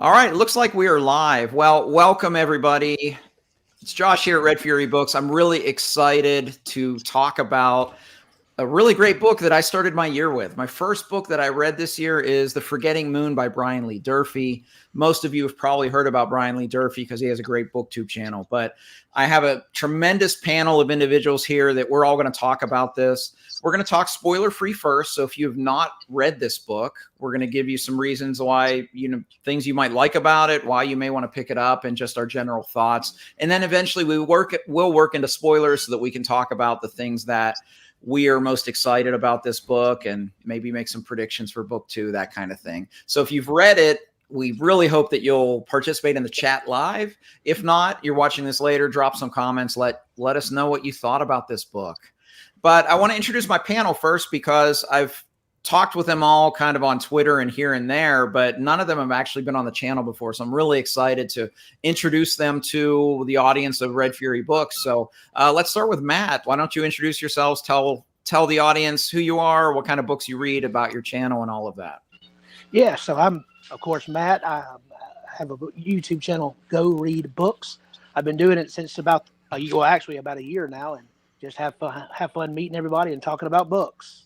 All right, it looks like we are live. Well, welcome everybody. It's Josh here at Red Fury Books. I'm really excited to talk about a really great book that I started my year with. My first book that I read this year is The Forgetting Moon by Brian Lee Durfee. Most of you have probably heard about Brian Lee Durfee because he has a great booktube channel, but I have a tremendous panel of individuals here that we're all going to talk about this. We're going to talk spoiler-free first. So if you have not read this book, we're going to give you some reasons why, things you might like about it, why you may want to pick it up, and just our general thoughts. And then eventually we'll work into spoilers so that we can talk about the things that we are most excited about this book and maybe make some predictions for book 2, that kind of thing. So if you've read it, we really hope that you'll participate in the chat live. If not, you're watching this later, drop some comments. Let us know what you thought about this book. But I want to introduce my panel first because I've talked with them all kind of on Twitter and here and there, but none of them have actually been on the channel before. So I'm really excited to introduce them to the audience of Red Fury Books. So let's start with Matt. Why don't you introduce yourselves, tell the audience who you are, what kind of books you read, about your channel, and all of that. Yeah, so I'm, of course, Matt. I have a YouTube channel, Go Read Books. I've been doing it since about a year now, and just have fun meeting everybody and talking about books.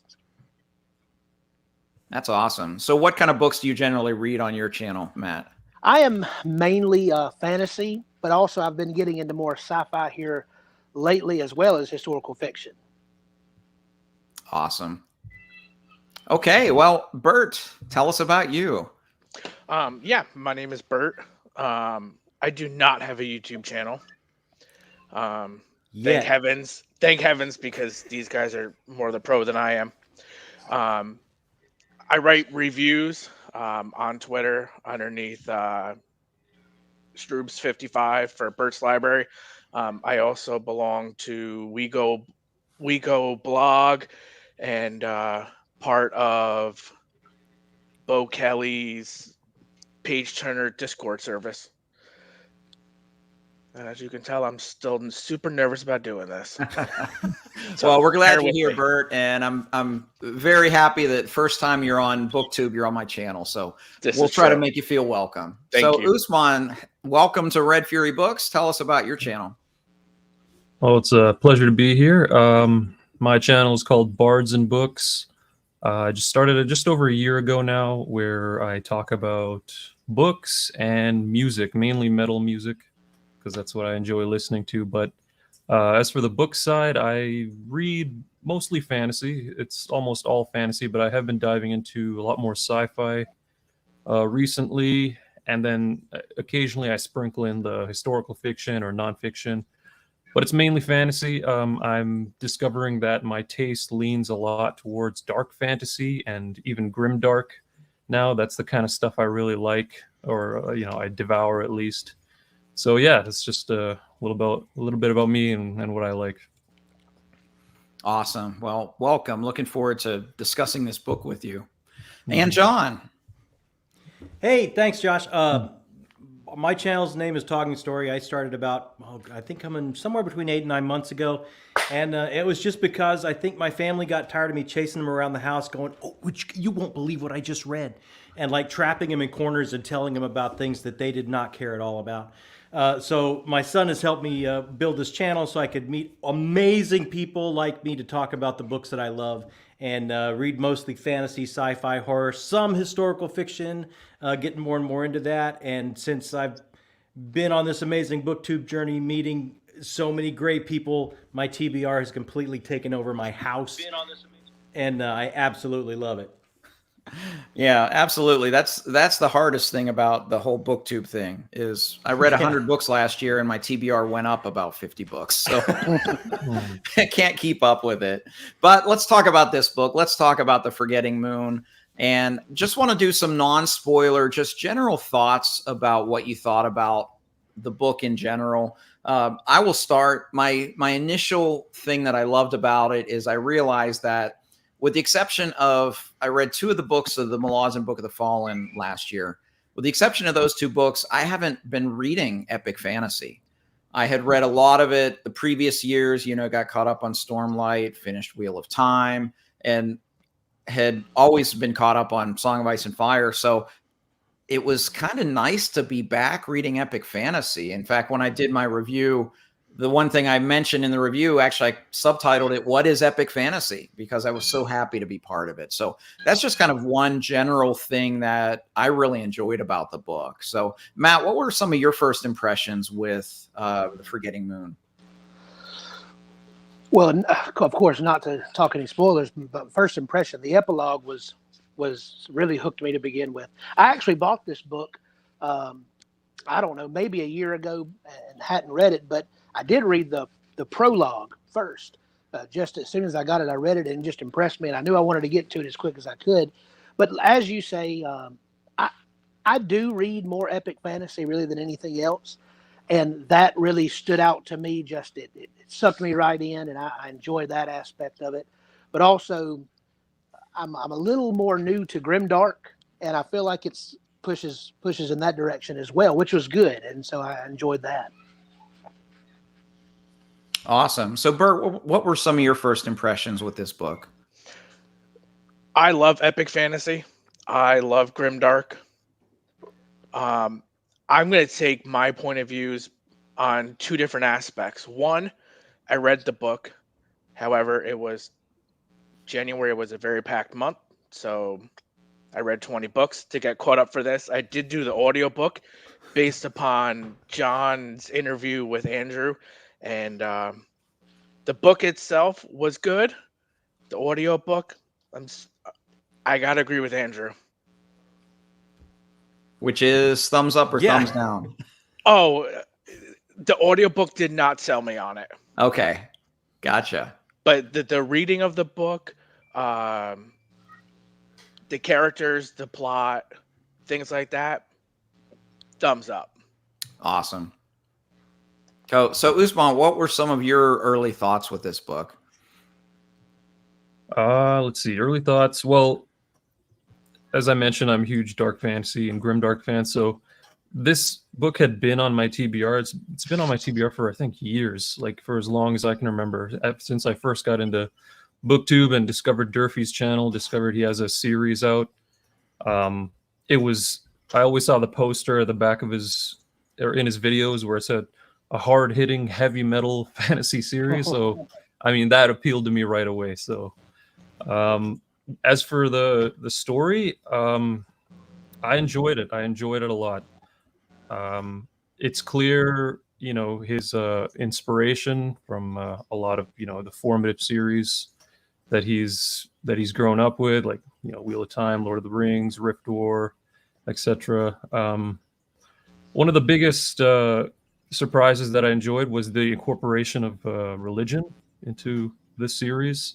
That's awesome. So what kind of books do you generally read on your channel, Matt? I am mainly fantasy, but also I've been getting into more sci-fi here lately, as well as historical fiction. Awesome. Okay, well, Burt, tell us about you. Yeah, my name is Burt. I do not have a YouTube channel. Thank heavens, because these guys are more the pro than I am. I write reviews on Twitter underneath Stroobs55 for Burt's Library. I also belong to We Go blog and part of Bo Kelly's Page Turner Discord service. And as you can tell, I'm still super nervous about doing this. So well, we're glad you're here, Burt, and I'm very happy that first time you're on BookTube, you're on my channel. So we'll try to make you feel welcome. Thank you. Usman, welcome to Red Fury Books. Tell us about your channel. Well, it's a pleasure to be here. My channel is called Bards and Books. I just started it just over a year ago now, where I talk about books and music, mainly metal music, because that's what I enjoy listening to. But as for the book side, I read mostly fantasy. It's almost all fantasy, but I have been diving into a lot more sci-fi recently. And then occasionally I sprinkle in the historical fiction or nonfiction, but it's mainly fantasy. I'm discovering that my taste leans a lot towards dark fantasy and even grimdark now. That's the kind of stuff I really like, or I devour at least. So yeah, it's just a little bit about me and what I like. Awesome. Well, welcome. Looking forward to discussing this book with you. And John. Hey, thanks, Josh. My channel's name is Talking Story. I started about, I think coming somewhere between 8 and 9 months ago. And it was just because I think my family got tired of me chasing them around the house going, you won't believe what I just read. And like trapping them in corners and telling them about things that they did not care at all about. So my son has helped me build this channel so I could meet amazing people like me to talk about the books that I love and read mostly fantasy, sci-fi, horror, some historical fiction, getting more and more into that. And since I've been on this amazing booktube journey, meeting so many great people, my TBR has completely taken over my house. And I absolutely love it. Yeah, absolutely. That's the hardest thing about the whole booktube thing is I read 100 books last year and my TBR went up about 50 books. So I can't keep up with it. But let's talk about this book. Let's talk about The Forgetting Moon. And just want to do some non-spoiler, just general thoughts about what you thought about the book in general. I will start. My initial thing that I loved about it is I realized that with the exception of, I read 2 of the books of the Malazan Book of the Fallen last year. With the exception of those 2 books, I haven't been reading epic fantasy. I had read a lot of it the previous years, got caught up on Stormlight, finished Wheel of Time, and had always been caught up on Song of Ice and Fire. So it was kind of nice to be back reading epic fantasy. In fact, when I did my review, the one thing I mentioned in the review, actually, I subtitled it, "What is Epic Fantasy?" because I was so happy to be part of it. So that's just kind of one general thing that I really enjoyed about the book. So, Matt, what were some of your first impressions with The Forgetting Moon? Well, of course, not to talk any spoilers, but first impression, the epilogue was really hooked me to begin with. I actually bought this book, I don't know, maybe a year ago, and hadn't read it, but I did read the prologue first. Just as soon as I got it, I read it and it just impressed me, and I knew I wanted to get to it as quick as I could. But as you say, I do read more epic fantasy really than anything else, and that really stood out to me. Just it sucked me right in, and I enjoyed that aspect of it. But also, I'm a little more new to Grimdark, and I feel like it's pushes in that direction as well, which was good, and so I enjoyed that. Awesome. So, Burt, what were some of your first impressions with this book? I love epic fantasy. I love Grimdark. I'm going to take my point of views on two different aspects. One, I read the book. However, January was a very packed month, so I read 20 books to get caught up for this. I did do the audiobook based upon John's interview with Andrew, and the book itself was good. The audiobook, I got to agree with Andrew. Which is thumbs up or thumbs down? Oh, the audiobook did not sell me on it. Okay, gotcha. But the reading of the book, the characters, the plot, things like that, thumbs up. Awesome. So Usman, what were some of your early thoughts with this book? Let's see, early thoughts. Well, as I mentioned, I'm a huge dark fantasy and grimdark fan, so this book had been on my TBR. It's been on my TBR for, I think, years, like for as long as I can remember. Since I first got into BookTube and discovered Durfee's channel, discovered he has a series out. I always saw the poster at the back of in his videos where it said a hard-hitting heavy metal fantasy series. So, I mean, that appealed to me right away. So, as for the story, I enjoyed it. I enjoyed it a lot. It's clear, his inspiration from a lot of the formative series that he's grown up with, like Wheel of Time, Lord of the Rings, Rift War, etc. One of the biggest surprises that I enjoyed was the incorporation of religion into this series,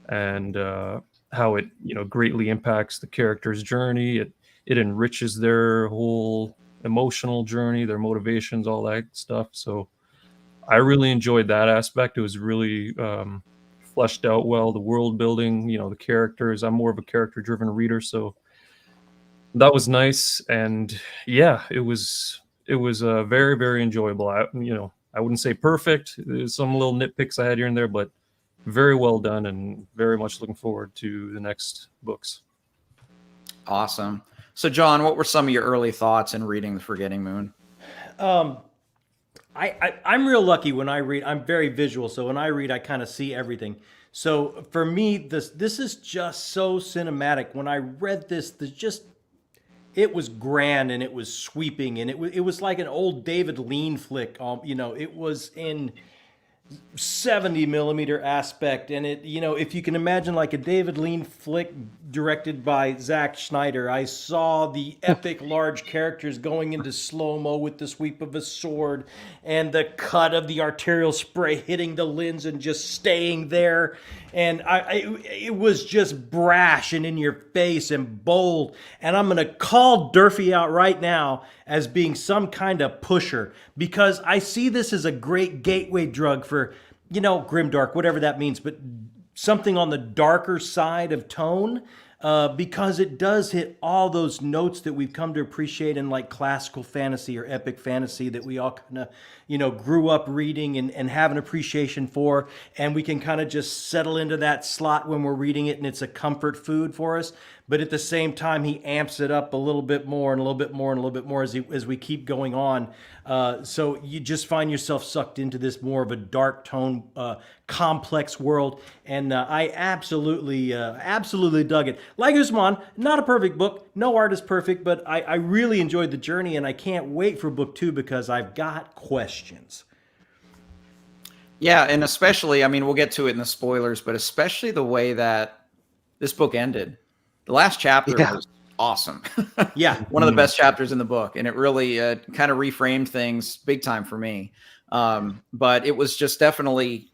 and how it greatly impacts the character's journey. It enriches their whole emotional journey, their motivations, all that stuff. So I really enjoyed that aspect. It was really fleshed out well. The world building, the characters. I'm more of a character-driven reader, so that was nice. And yeah, it was very, very enjoyable. I wouldn't say perfect. There's some little nitpicks I had here and there, but very well done, and very much looking forward to the next books. Awesome. So, John, what were some of your early thoughts in reading The Forgetting Moon? I'm real lucky when I read. I'm very visual, so when I read, I kind of see everything. So for me, this is just so cinematic. When I read this, it was grand and it was sweeping, and it was like an old David Lean flick. It was in 70 millimeter aspect, and if you can imagine like a David Lean flick directed by Zack Snyder, I saw the epic large characters going into slow-mo with the sweep of a sword and the cut of the arterial spray hitting the lens and just staying there, and it was just brash and in your face and bold. And I'm gonna call Durfee out right now as being some kind of pusher, because I see this as a great gateway drug for, grimdark, whatever that means, but something on the darker side of tone, because it does hit all those notes that we've come to appreciate in like classical fantasy or epic fantasy that we all kind of, grew up reading and have an appreciation for, and we can kind of just settle into that slot when we're reading it, and it's a comfort food for us. but at the same time, he amps it up a little bit more and a little bit more and a little bit more as we keep going on. So you just find yourself sucked into this more of a dark tone, complex world. And I absolutely dug it. Like Usman, not a perfect book. No art is perfect, but I really enjoyed the journey, and I can't wait for book 2 because I've got questions. Yeah, and especially, I mean, we'll get to it in the spoilers, but especially the way that this book ended. The last chapter was awesome. Yeah. One of the best chapters in the book, and it really kind of reframed things big time for me. But it was just definitely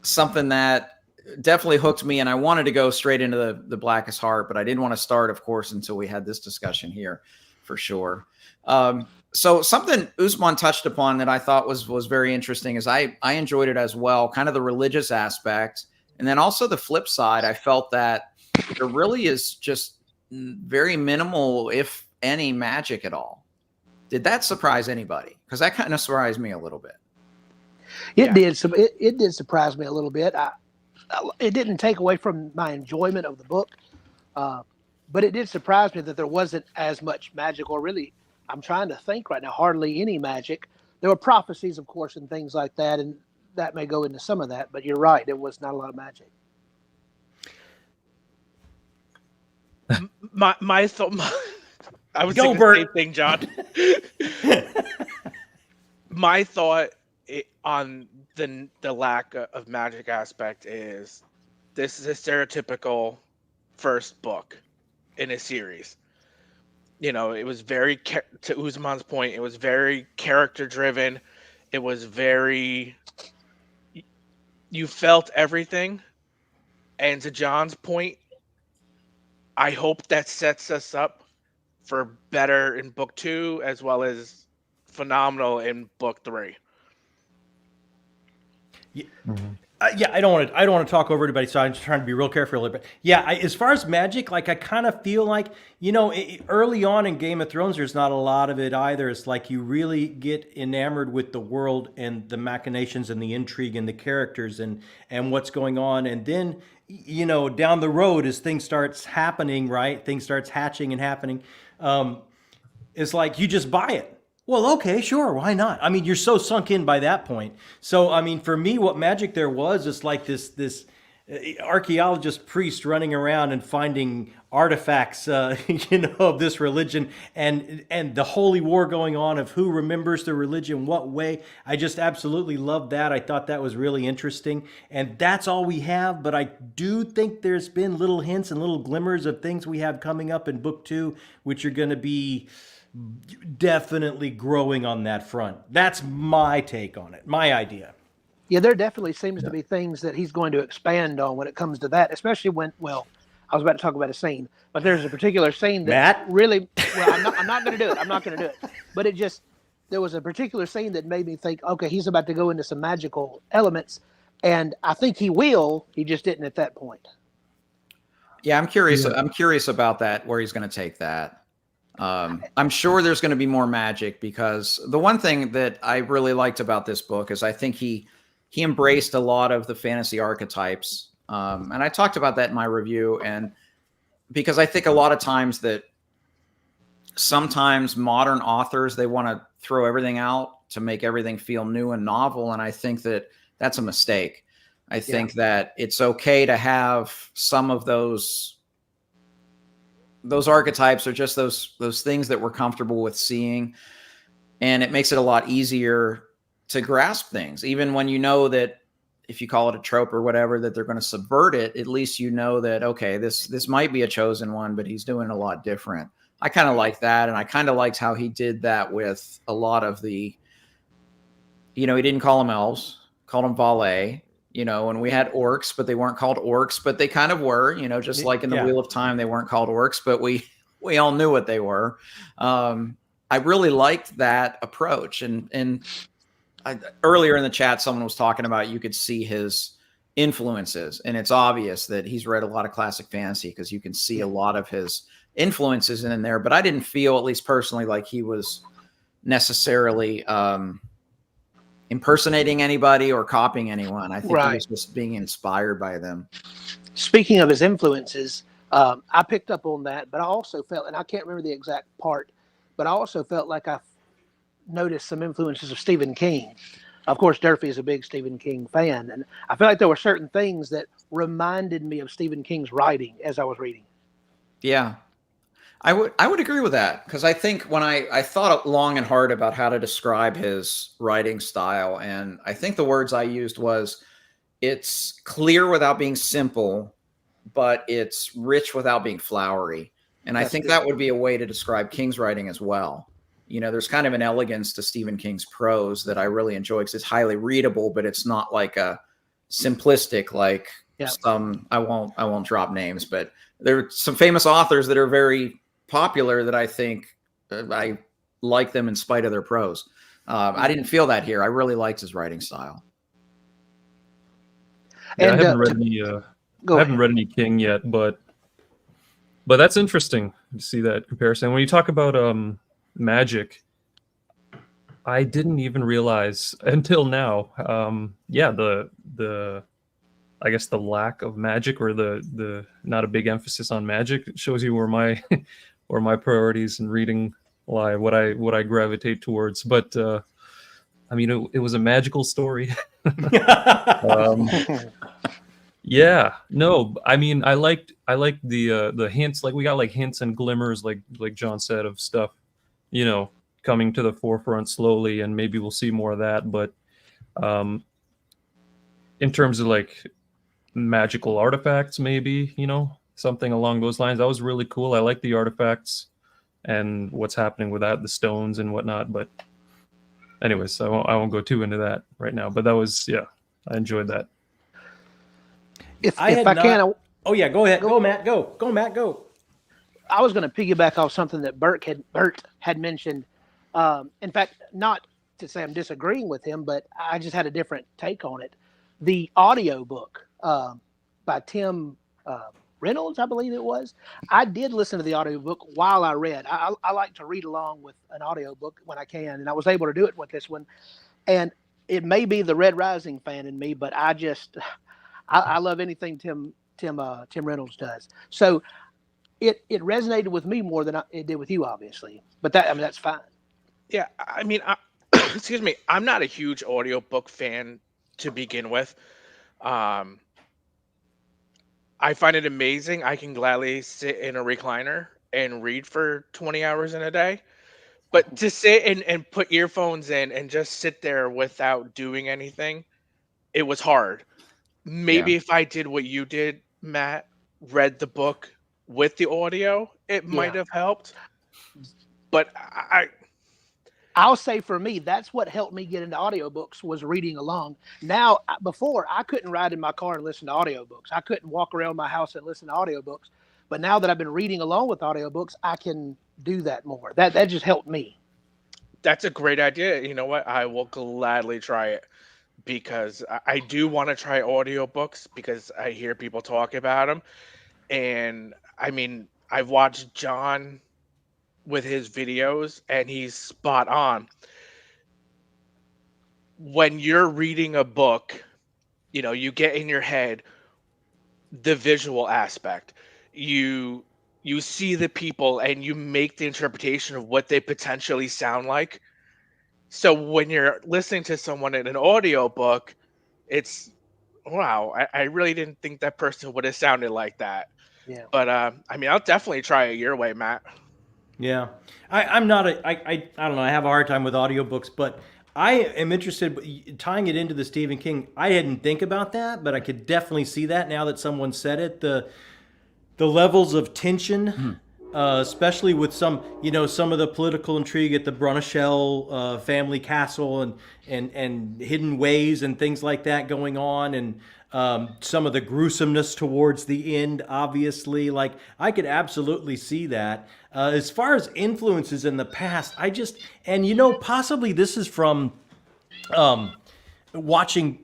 something that definitely hooked me, and I wanted to go straight into the Blackest Heart, but I didn't want to start, of course, until we had this discussion here, for sure. So something Usman touched upon that I thought was very interesting is I enjoyed it as well, kind of the religious aspect. And then also the flip side, I felt that there really is just very minimal, if any, magic at all. Did that surprise anybody? Because that kind of surprised me a little bit. It did. It did surprise me a little bit. It didn't take away from my enjoyment of the book, but it did surprise me that there wasn't as much magic, or really, I'm trying to think right now, hardly any magic. There were prophecies, of course, and things like that, and that may go into some of that, but you're right, there was not a lot of magic. My thought, I was Go, thinking Burt. the same thing, John. My thought on the lack of magic aspect is this is a stereotypical first book in a series. You know, it was very, to Usman's point, it was very character driven. It was very, you felt everything. And to John's point, I hope that sets us up for better in book 2, as well as phenomenal in book 3. Yeah. I don't want to talk over anybody, so I'm just trying to be real careful a little bit. Yeah, as far as magic, like I kind of feel like, you know, early on in Game of Thrones, there's not a lot of it either. It's like you really get enamored with the world and the machinations and the intrigue and the characters and what's going on, and then, you know, down the road as things starts happening, right? Things starts hatching and happening. It's like you just buy it. Well, okay, sure, why not? I mean, you're so sunk in by that point. So, I mean, for me, what magic there was is like this archaeologist priest running around and finding artifacts, you know, of this religion, and the holy war going on of who remembers the religion, what way. I just absolutely loved that. I thought that was really interesting, and that's all we have. But I do think there's been little hints and little glimmers of things we have coming up in book 2, which are going to be definitely growing on that front. That's my take on it, my idea. Yeah, there definitely seems to be things that he's going to expand on when it comes to that, especially when, well, I was about to talk about a scene, but there's a particular scene that Matt? really, well, I'm not going to do it. I'm not going to do it. But there was a particular scene that made me think, okay, he's about to go into some magical elements, and I think he will. He just didn't at that point. Yeah, I'm curious. Yeah. I'm curious about that, where he's going to take that. I'm sure there's going to be more magic, because the one thing that I really liked about this book is I think he embraced a lot of the fantasy archetypes. And I talked about that in my review, and because I think a lot of times that sometimes modern authors, they want to throw everything out to make everything feel new and novel. And I think that that's a mistake. I think that it's okay to have some of those archetypes, or just those things that we're comfortable with seeing. And it makes it a lot easier to grasp things, even when you know that if you call it a trope or whatever, that they're going to subvert it. At least you know that, okay, this might be a chosen one, but he's doing a lot different. I kind of like that. And I kind of liked how he did that with a lot of the, you know, he didn't call them elves, called them valet, you know, and we had orcs, but they weren't called orcs, but they kind of were, you know, just like in the Wheel of Time, they weren't called orcs, but we all knew what they were. I really liked that approach. And earlier in the chat, someone was talking about, you could see his influences, and it's obvious that he's read a lot of classic fantasy, because you can see a lot of his influences in there. But I didn't feel, at least personally, like he was necessarily impersonating anybody or copying anyone. I think he was just being inspired by them. Speaking of his influences, I picked up on that, but I also felt, and I can't remember the exact part, but I also felt like I noticed some influences of Stephen King. Of course, Durfee is a big Stephen King fan, and I feel like there were certain things that reminded me of Stephen King's writing as I was reading. Yeah, I would agree with that, because I think when I thought long and hard about how to describe his writing style, and I think the words I used was, it's clear without being simple, but it's rich without being flowery. And I think good. that would be a way to describe King's writing as well. You know, there's kind of an elegance to Stephen King's prose that I really enjoy, because it's highly readable, but it's not like a simplistic, like some, I won't drop names, but there are some famous authors that are very popular that I think I like them in spite of their prose. I didn't feel that here. I really liked his writing style. Yeah, And, I haven't read any King yet, but that's interesting to see that comparison. When you talk about magic, I didn't even realize until now. The I guess the lack of magic, or the not a big emphasis on magic, it shows you where my where my priorities in reading lie, what I gravitate towards. But I mean, it was a magical story. Yeah, no, I mean, I liked the hints, like we got like hints and glimmers, like John said, of stuff, you know, coming to the forefront slowly, and maybe we'll see more of that. But in terms of like magical artifacts, maybe, you know, something along those lines, that was really cool. I like the artifacts and what's happening with that, the stones and whatnot. But anyways, I won't go too into that right now. But that was, yeah, I enjoyed that. If I can, oh yeah, go ahead, go Matt, go Matt, go. I was going to piggyback off something that Burt had mentioned. In fact, not to say I'm disagreeing with him, but I just had a different take on it. The audiobook by Tim Reynolds, I believe it was. I did listen to the audiobook while I read. I like to read along with an audiobook when I can, and I was able to do it with this one. And it may be the Red Rising fan in me, but I love anything Tim Reynolds does. So it resonated with me more than it did with you, obviously. But that's fine. Yeah, I mean, excuse me, I'm not a huge audiobook fan to begin with. I find it amazing. I can gladly sit in a recliner and read for 20 hours in a day. But to sit and put earphones in and just sit there without doing anything, it was hard. Maybe if I did what you did, Matt, read the book with the audio, it might have helped. But I'll say for me, that's what helped me get into audiobooks, was reading along. Now, before, I couldn't ride in my car and listen to audiobooks. I couldn't walk around my house and listen to audiobooks. But now that I've been reading along with audiobooks, I can do that more. That just helped me. That's a great idea. You know what? I will gladly try it, because I do want to try audiobooks, because I hear people talk about them. And I mean, I've watched John with his videos, and he's spot on. When you're reading a book, you know, you get in your head the visual aspect. You see the people, and you make the interpretation of what they potentially sound like. So when you're listening to someone in an audiobook, it's, wow, I really didn't think that person would have sounded like that. Yeah. But I mean, I'll definitely try it your way, Matt. Yeah. I'm not I don't know, I have a hard time with audiobooks, but I am interested, tying it into the Stephen King. I didn't think about that, but I could definitely see that now that someone said it. The levels of tension, especially with some of the political intrigue at the Bruneshell family castle, and hidden ways and things like that going on, and some of the gruesomeness towards the end, obviously. Like, I could absolutely see that. As far as influences in the past, possibly this is from watching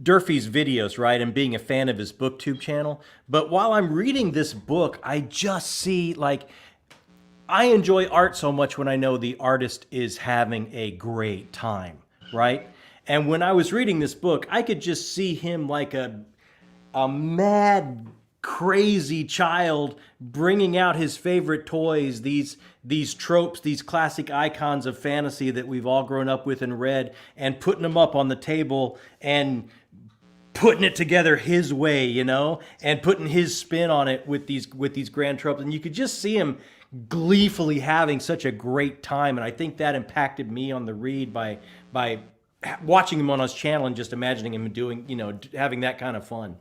Durfee's videos, right, and being a fan of his BookTube channel. But while I'm reading this book, I just see, like, I enjoy art so much when I know the artist is having a great time, right? And when I was reading this book, I could just see him like a mad crazy child bringing out his favorite toys, these tropes, these classic icons of fantasy that we've all grown up with and read, and putting them up on the table and putting it together his way, you know, and putting his spin on it with these grand tropes. And you could just see him gleefully having such a great time. And I think that impacted me on the read by watching him on his channel and just imagining him doing, you know, having that kind of fun.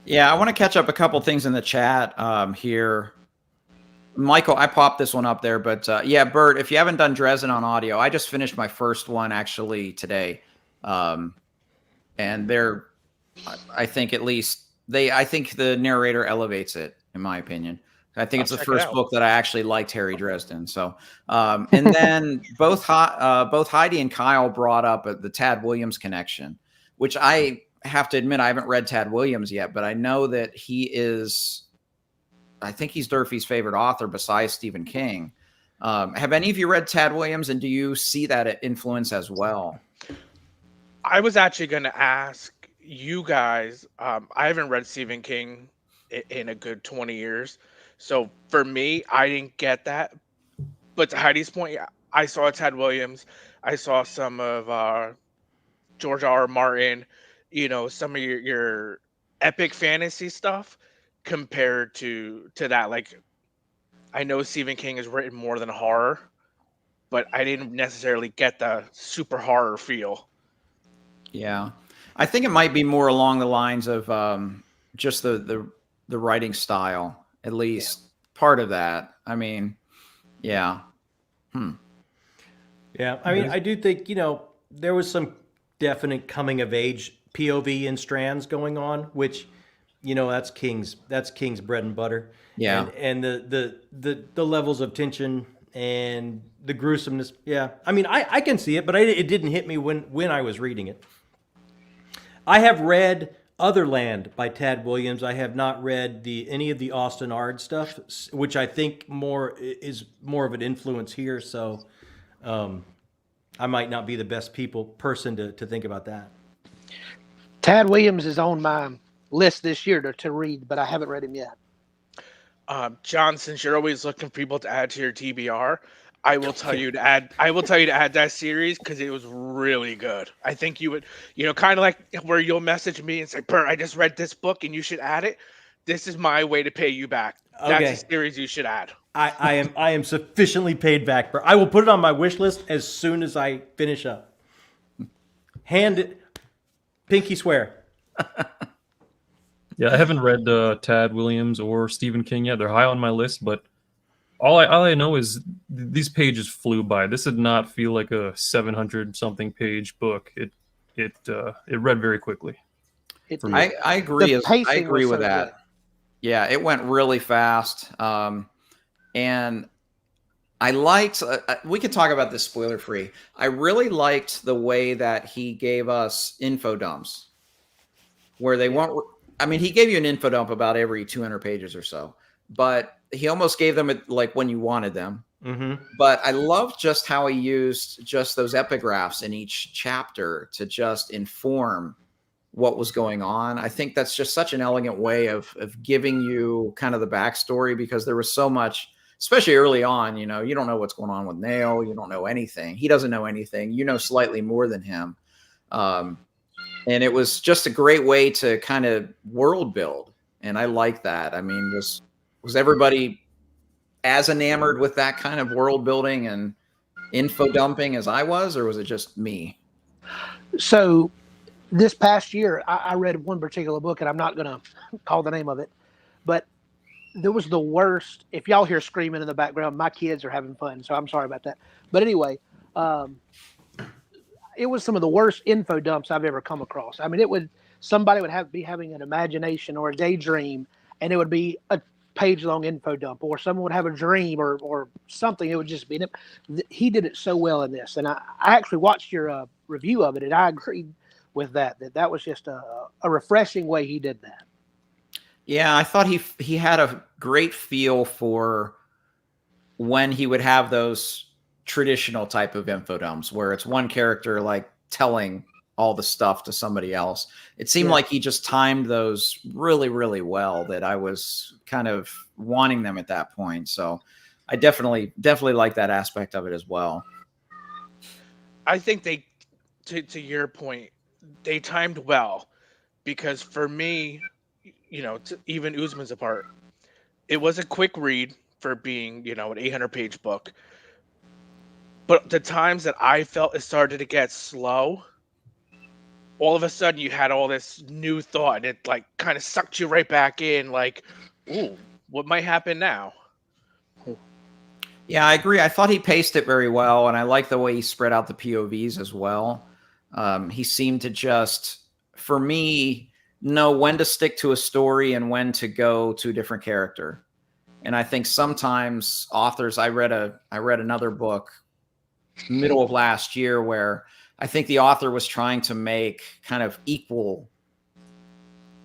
Yeah, I want to catch up a couple things in the chat here. Michael, I popped this one up there, but yeah, Burt, if you haven't done Dresden on audio, I just finished my first one actually today. And they're, I think at least I think the narrator elevates it, in my opinion. I think it's the first book that I actually liked Harry Dresden. So, and then both Heidi and Kyle brought up the Tad Williams connection, which I have to admit, I haven't read Tad Williams yet, but I know that I think he's Durfee's favorite author besides Stephen King. Have any of you read Tad Williams, and do you see that influence as well? I was actually going to ask you guys. I haven't read Stephen King in a good 20 years. So for me, I didn't get that. But to Heidi's point, I saw Tad Williams. I saw some of George R. R. Martin, you know, some of your epic fantasy stuff compared to that. Like, I know Stephen King has written more than horror, but I didn't necessarily get the super horror feel. Yeah, I think it might be more along the lines of just the writing style, at least part of that. I mean, yeah. Yeah, I mean, I do think, you know, there was some definite coming of age POV in strands going on, which, you know, that's King's bread and butter. Yeah, and the levels of tension and the gruesomeness. Yeah, I mean, I can see it, but it didn't hit me when I was reading it. I have read Otherland by Tad Williams. I have not read any of the Austin Ard stuff, which I think is more of an influence here. So I might not be the best person to think about that. Tad Williams is on my list this year to read, but I haven't read him yet. John, since you're always looking for people to add to your TBR, I will tell you to add that series because it was really good. I think you would, you know, kind of like where you'll message me and say, Burt, I just read this book and you should add it. This is my way to pay you back. Okay. That's a series you should add. I am sufficiently paid back, Burt. I will put it on my wish list as soon as I finish up. Pinky swear. Yeah, I haven't read Tad Williams or Stephen King yet. They're high on my list, but all I know is these pages flew by. This did not feel like a 700-something page book. It read very quickly. I agree. I agree with that. Good. Yeah, it went really fast. And I liked, we could talk about this spoiler free. I really liked the way that he gave us info dumps where they weren't, I mean, he gave you an info dump about every 200 pages or so, but he almost gave them like when you wanted them. Mm-hmm. But I love just how he used just those epigraphs in each chapter to just inform what was going on. I think that's just such an elegant way of giving you kind of the backstory, because there was so much, especially early on, you know, you don't know what's going on with Nail. You don't know anything. He doesn't know anything. You know slightly more than him. And it was just a great way to kind of world build. And I like that. I mean, was everybody as enamored with that kind of world building and info dumping as I was, or was it just me? So this past year, I read one particular book, and I'm not going to call the name of it, but there was the worst. If y'all hear screaming in the background, my kids are having fun, so I'm sorry about that. But anyway, it was some of the worst info dumps I've ever come across. I mean, somebody would be having an imagination or a daydream, and it would be a page-long info dump, or someone would have a dream or something. It would just be. He did it so well in this, and I actually watched your review of it, and I agreed with that was just a refreshing way he did that. Yeah, I thought he had a great feel for when he would have those traditional type of info dumps where it's one character like telling all the stuff to somebody else. It seemed like he just timed those really, really well, that I was kind of wanting them at that point. So I definitely like that aspect of it as well. I think they, to your point, they timed well, because for me, even Usman's apart, it was a quick read for being, an 800-page book. But the times that I felt it started to get slow, all of a sudden you had all this new thought, and it like kind of sucked you right back in, like, ooh, what might happen now? Yeah, I agree. I thought he paced it very well, and I like the way he spread out the POVs as well. He seemed to just, for me, know when to stick to a story and when to go to a different character. And I think sometimes authors, I read another book middle of last year where I think the author was trying to make kind of equal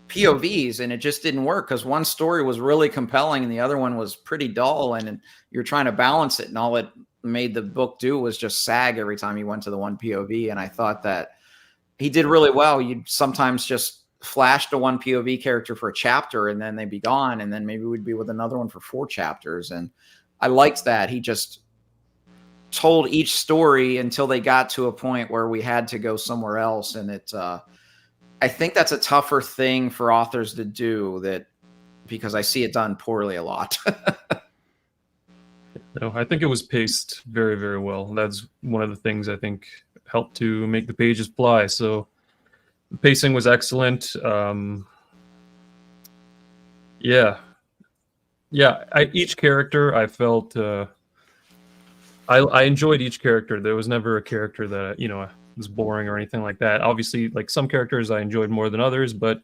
POVs, and it just didn't work, because one story was really compelling and the other one was pretty dull, and you're trying to balance it, and all it made the book do was just sag every time he went to the one POV. And I thought that he did really well. You'd sometimes just flash to one POV character for a chapter and then they'd be gone, and then maybe we'd be with another one for 4 chapters. And I liked that. He just told each story until they got to a point where we had to go somewhere else. And I think that's a tougher thing for authors to do, because I see it done poorly a lot. No, I think it was paced very, very well. That's one of the things I think helped to make the pages fly. So the pacing was excellent. Each character I felt I enjoyed each character. There was never a character that was boring or anything like that. Obviously, like some characters I enjoyed more than others, but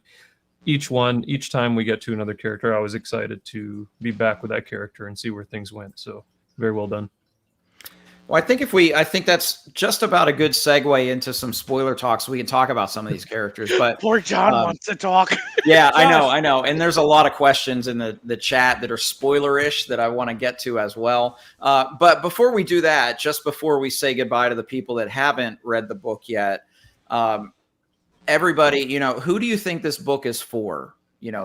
each time we get to another character, I was excited to be back with that character and see where things went. So very well done. Well, I think that's just about a good segue into some spoiler talk, so we can talk about some of these characters. But Poor John wants to talk. Yeah, I know. And there's a lot of questions in the chat that are spoilerish that I want to get to as well. But before we do that, just before we say goodbye to the people that haven't read the book yet, everybody, who do you think this book is for?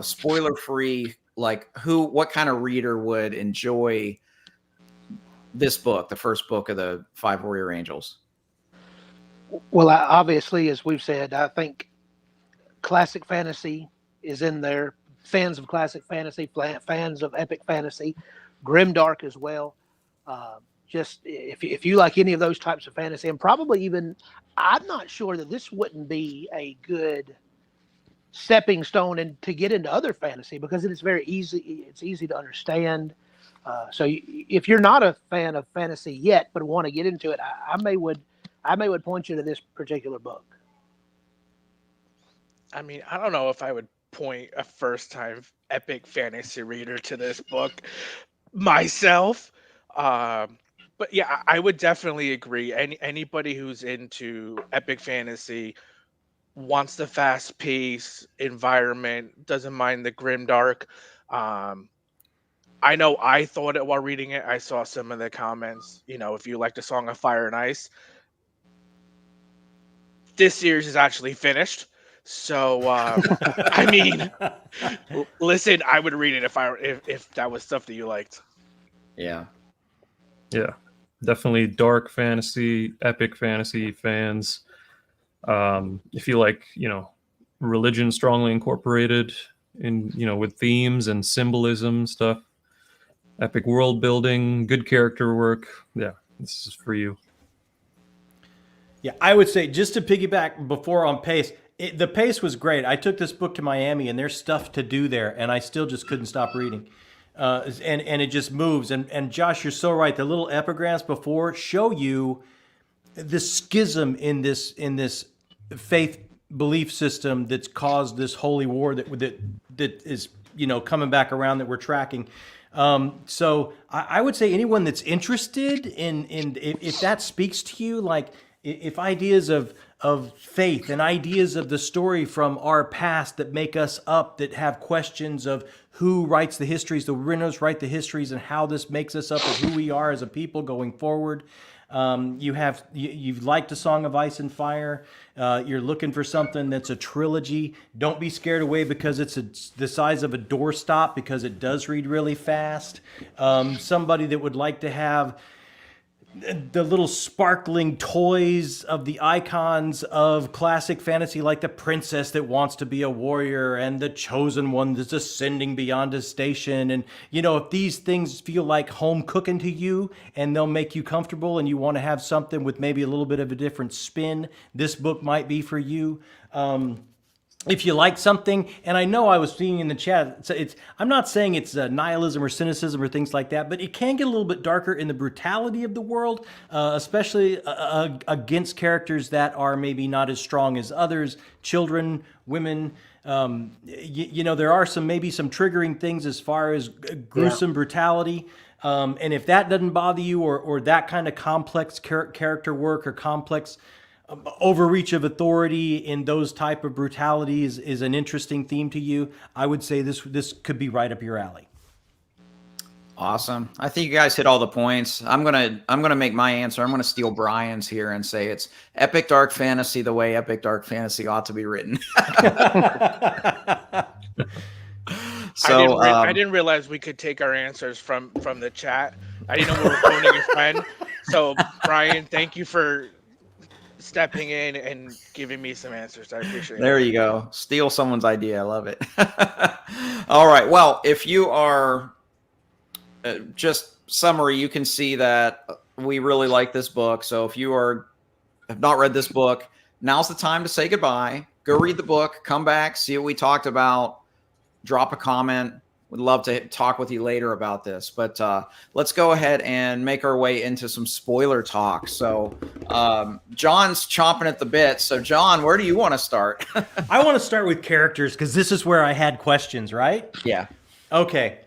Spoiler free, like what kind of reader would enjoy this book, the first book of the 5 Warrior Angels? Well, obviously, as we've said, I think classic fantasy is in there. Fans of classic fantasy, fans of epic fantasy, grimdark as well. Just if you like any of those types of fantasy, and probably even, I'm not sure that this wouldn't be a good stepping stone to get into other fantasy, because it is very easy. It's easy to understand. So if you're not a fan of fantasy yet, but want to get into it, I may would point you to this particular book. I mean, I don't know if I would point a first-time epic fantasy reader to this book myself. But yeah, I would definitely agree. Anybody who's into epic fantasy, wants the fast-paced environment, doesn't mind the grimdark. I know I thought it while reading it. I saw some of the comments, if you like the Song of Fire and Ice. This series is actually finished. So, I mean, listen, I would read it if that was stuff that you liked. Yeah. Yeah, definitely dark fantasy, epic fantasy fans. If you like, religion strongly incorporated in, with themes and symbolism stuff, epic world building, good character work. Yeah, this is for you. Yeah, I would say, just to piggyback before on pace, the pace was great. I took this book to Miami, and there's stuff to do there, and I still just couldn't stop reading. And it just moves. And Josh, you're so right. The little epigrams before show you the schism in this faith belief system that's caused this holy war that is coming back around, that we're tracking. So I would say anyone that's interested in if that speaks to you, like if ideas of faith and ideas of the story from our past that make us up, that have questions of who writes the histories. The winners write the histories and how this makes us up of who we are as a people going forward. You've liked A Song of Ice and Fire. You're looking for something that's a trilogy. Don't be scared away because it's the size of a doorstop, because it does read really fast. Somebody that would like to have the little sparkling toys of the icons of classic fantasy, like the princess that wants to be a warrior and the chosen one that's ascending beyond his station. And, if these things feel like home cooking to you and they'll make you comfortable and you want to have something with maybe a little bit of a different spin, this book might be for you. If you like something, and I know I was seeing in the chat, I'm not saying it's nihilism or cynicism or things like that, but it can get a little bit darker in the brutality of the world, especially against characters that are maybe not as strong as others, children, women. There are some triggering things as far as gruesome brutality. And if that doesn't bother you, or that kind of complex character work or complex overreach of authority in those type of brutalities is an interesting theme to you, I would say this could be right up your alley. Awesome. I think you guys hit all the points. I'm gonna make my answer. I'm gonna steal Brian's here and say it's epic dark fantasy the way epic dark fantasy ought to be written. So I didn't realize we could take our answers from the chat. I didn't know we were phoning a friend. So Brian, thank you for stepping in and giving me some answers. I appreciate it. There you go. Steal someone's idea. I love it. All right. Well, if you are just summary, you can see that we really like this book. So if you have not read this book, now's the time to say goodbye. Go read the book, come back, see what we talked about, drop a comment. Would love to talk with you later about this, but let's go ahead and make our way into some spoiler talk. So John's chomping at the bit. So John, where do you want to start? I want to start with characters because this is where I had questions, right? Yeah. Okay.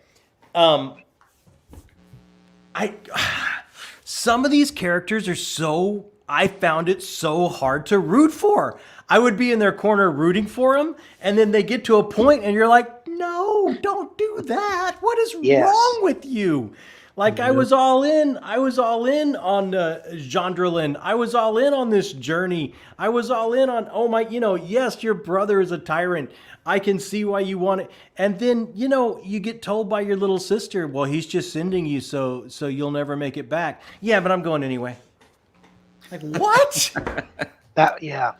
Some of these characters are I found it so hard to root for. I would be in their corner rooting for them, and then they get to a point and you're like, no, don't do that. What is wrong with you? Like, I was all in on Gendralyn. I was all in on this journey. I was all in on, yes, your brother is a tyrant. I can see why you want it. And then, you get told by your little sister, well, he's just sending you so you'll never make it back. Yeah, but I'm going anyway. Like, what? What? Yeah.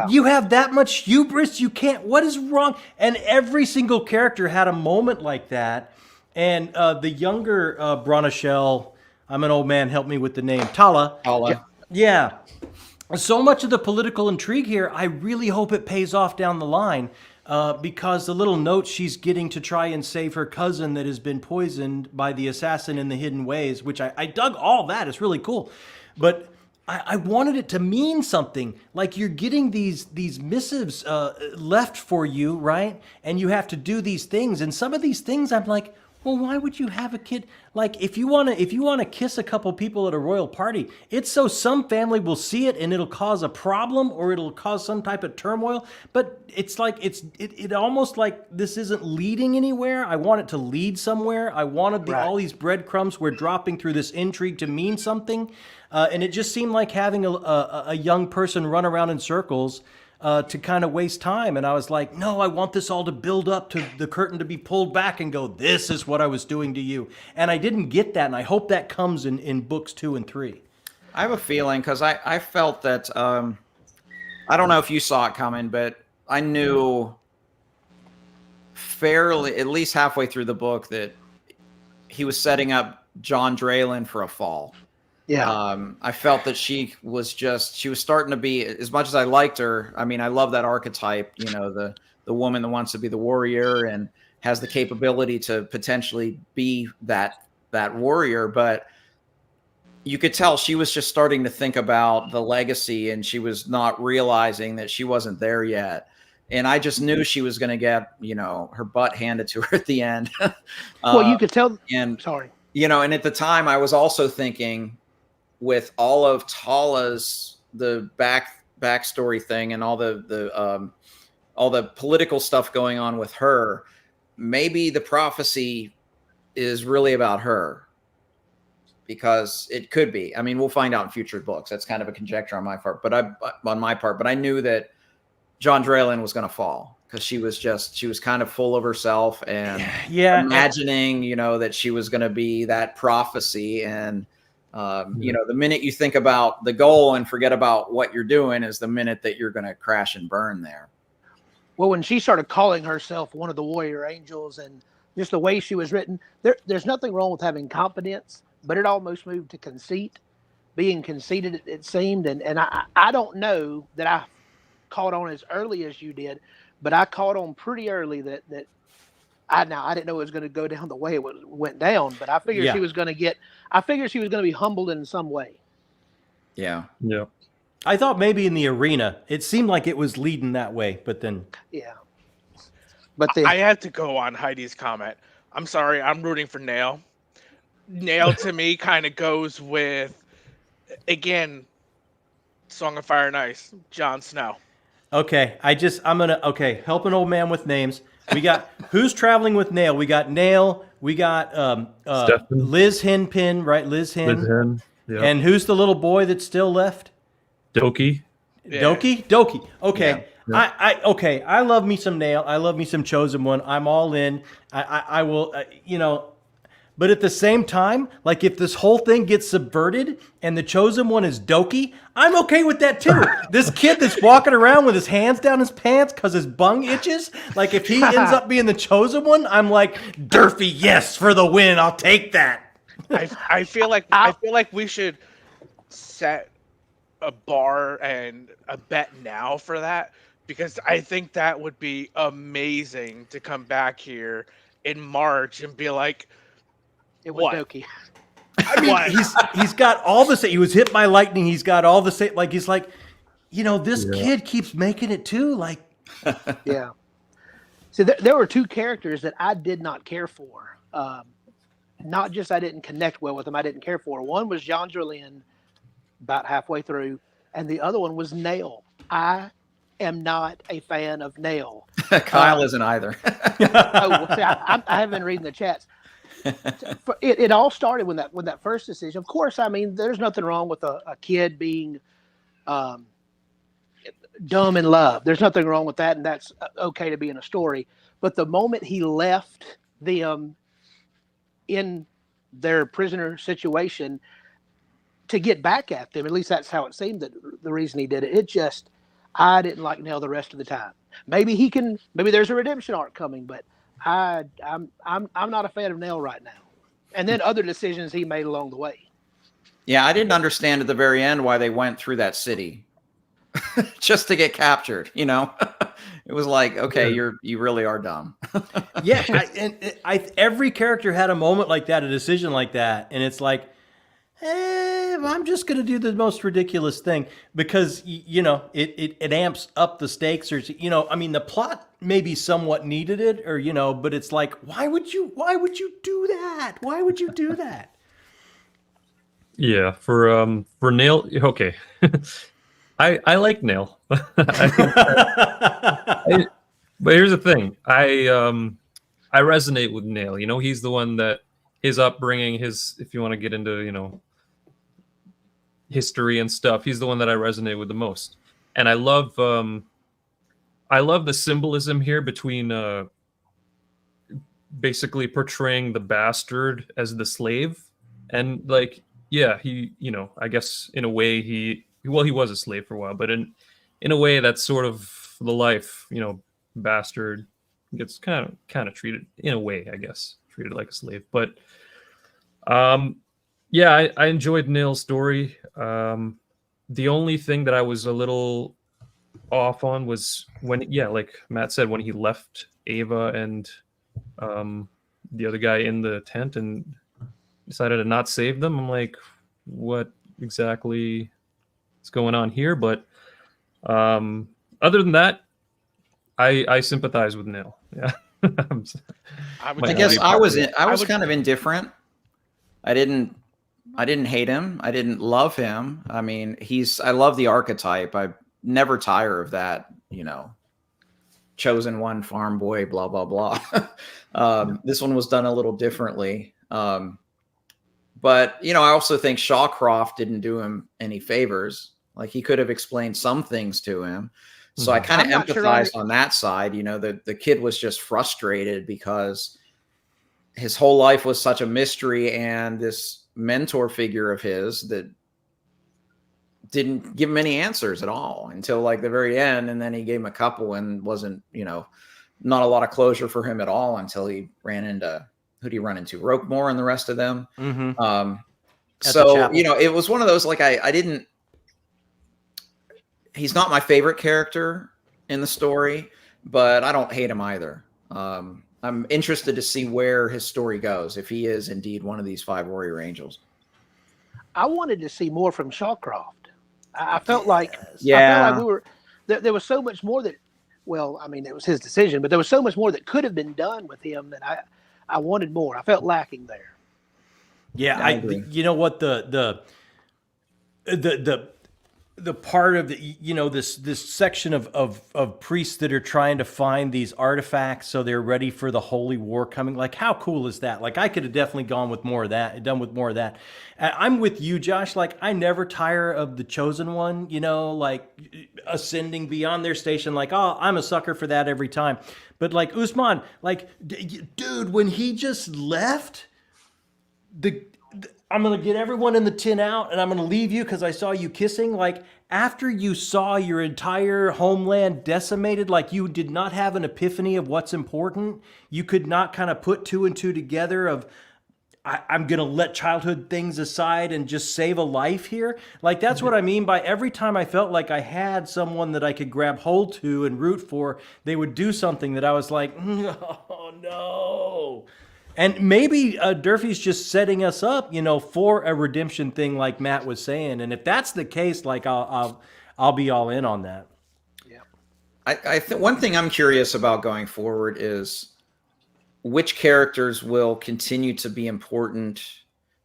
You have that much hubris? You can't. What is wrong? And every single character had a moment like that. And the younger Bronachel, I'm an old man, help me with the name. Tala. Yeah. So much of the political intrigue here, I really hope it pays off down the line, because the little note she's getting to try and save her cousin that has been poisoned by the assassin in the hidden ways, which I dug all that. It's really cool. But I wanted it to mean something. Like, you're getting these missives left for you, right? And you have to do these things. And some of these things, I'm like, well, why would you have a kid? Like, if you want to kiss a couple people at a royal party, it's so some family will see it and it'll cause a problem or it'll cause some type of turmoil. But it's like it almost like this isn't leading anywhere. I want it to lead somewhere. I wanted all these breadcrumbs were dropping through this intrigue to mean something. And it just seemed like having a young person run around in circles to kind of waste time. And I was like, no, I want this all to build up to the curtain to be pulled back and go, this is what I was doing to you. And I didn't get that. And I hope that comes in books 2 and 3. I have a feeling, because I felt that, I don't know if you saw it coming, but I knew fairly, at least halfway through the book, that he was setting up Gendralyn for a fall. Yeah. I felt that she was starting to be, as much as I liked her, I mean, I love that archetype, the woman that wants to be the warrior and has the capability to potentially be that warrior. But you could tell she was just starting to think about the legacy, and she was not realizing that she wasn't there yet. And I just knew she was going to get, her butt handed to her at the end. Well, you could tell. And, sorry. And at the time I was also thinking, with all of Tala's the backstory thing and all the political stuff going on with her, maybe the prophecy is really about her, because it could be. I mean, we'll find out in future books. That's kind of a conjecture on my part, but I knew that John Draylen was going to fall, because she was kind of full of herself and imagining, that she was going to be that prophecy. And, the minute you think about the goal and forget about what you're doing is the minute that you're going to crash and burn there. Well, when she started calling herself one of the warrior angels, and just the way she was written, there's nothing wrong with having confidence, but it almost moved to conceit, being conceited, it seemed. And I don't know that I caught on as early as you did, but I caught on pretty early that I didn't know it was going to go down the way it went down, but I figured she was going to be humbled in some way. Yeah. Yeah. I thought maybe in the arena, it seemed like it was leading that way, but then. Yeah. But I had to go on Heidi's comment. I'm sorry, I'm rooting for Nail. Nail to me kind of goes with, again, Song of Fire and Ice, Jon Snow. Okay, help an old man with names. We got who's traveling with Nail? We got Nail. We got Liz Henpin, right? Liz Hen. Yeah. And who's the little boy that's still left? Doki. Yeah. Doki. Okay. Yeah. I love me some Nail. I love me some Chosen One. I'm all in. I will, but at the same time, like if this whole thing gets subverted and the Chosen One is Doki, I'm okay with that too. This kid that's walking around with his hands down his pants because his bung itches, like if he ends up being the Chosen One, I'm like, Durfee, yes, for the win. I'll take that. I feel like we should set a bar and a bet now for that, because I think that would be amazing to come back here in March and be like, it was what? Doki. I mean, he's got all the same. He was hit by lightning. He's got all the same. Like he's like, this kid keeps making it too. Like, yeah. So there were two characters that I did not care for. Not just I didn't connect well with them. I didn't care for. One was Jean Drelin, about halfway through, and the other one was Nail. I am not a fan of Nail. Kyle isn't either. I haven't been reading the chats. It all started when that first decision. Of course, I mean, there's nothing wrong with a kid being dumb in love. There's nothing wrong with that, and that's okay to be in a story. But the moment he left them in their prisoner situation to get back at them, at least that's how it seemed, that the reason he did it. I didn't like Nail the rest of the time. Maybe there's a redemption arc coming, but I'm not a fan of Nail right now. And then other decisions he made along the way. Yeah, I didn't understand at the very end why they went through that city just to get captured. It was like, okay, you really are dumb. Every character had a moment like that, a decision like that, and it's like, I'm just going to do the most ridiculous thing because it amps up the stakes, or I mean, the plot maybe somewhat needed it, or but it's like, why would you do that? Why would you do that? Yeah, for Nail, okay. I like Nail. But here's the thing. I resonate with Nail. He's the one that his upbringing, if you want to get into, history and stuff, he's the one that I resonate with the most. And I love the symbolism here between basically portraying the bastard as the slave. And he, I guess in a way he was a slave for a while, but in a way that's sort of the life, bastard gets kind of treated in a way, I guess, treated like a slave. But I enjoyed Nail's story. The only thing that I was a little off on was when, like Matt said, when he left Ava and the other guy in the tent and decided to not save them. I'm like, what exactly is going on here? But other than that, I sympathize with Nail. Yeah. I guess I was kind of indifferent. I didn't hate him. I didn't love him. I mean, I love the archetype. I never tire of that, chosen one, farm boy, blah, blah, blah. This one was done a little differently. But, you know, I also think Shawcroft didn't do him any favors. Like, he could have explained some things to him. So I kind of empathized on that side. You know, the kid was just frustrated because his whole life was such a mystery, and this mentor figure of his that didn't give him any answers at all until like the very end. And then he gave him a couple and wasn't, you know, not a lot of closure for him at all until he ran into, who'd he run into? Roquemore and the rest of them. So, you know, it was one of those, like, I didn't, he's not my favorite character in the story, but I don't hate him either. I'm interested to see where his story goes, if he is indeed one of these 5 warrior angels. I wanted to see more from Shawcroft. I felt like, yeah, I felt like we were, there was so much more that, well, I mean, it was his decision, but there was so much more that could have been done with him that I wanted more. I felt lacking there. Yeah, I you know what, the part of the, you know, this section of priests that are trying to find these artifacts so they're ready for the holy war coming. Like, how cool is that? Like, I could have definitely gone with more of that, done with more of that. I'm with you, Josh. Like, I never tire of the chosen one, you know, like ascending beyond their station. Like, oh, I'm a sucker for that every time. But like Usman, like, dude, when he just left, I'm going to get everyone in the tin out and I'm going to leave you because I saw you kissing. Like, after you saw your entire homeland decimated, like, you did not have an epiphany of what's important. You could not kind of put 2 and 2 together of, I'm going to let childhood things aside and just save a life here. Like, that's what I mean by every time I felt like I had someone that I could grab hold to and root for, they would do something that I was like, oh no. And maybe Durfee's just setting us up, you know, for a redemption thing, like Matt was saying. And if that's the case, like, I'll be all in on that. Yeah. I think one thing I'm curious about going forward is which characters will continue to be important.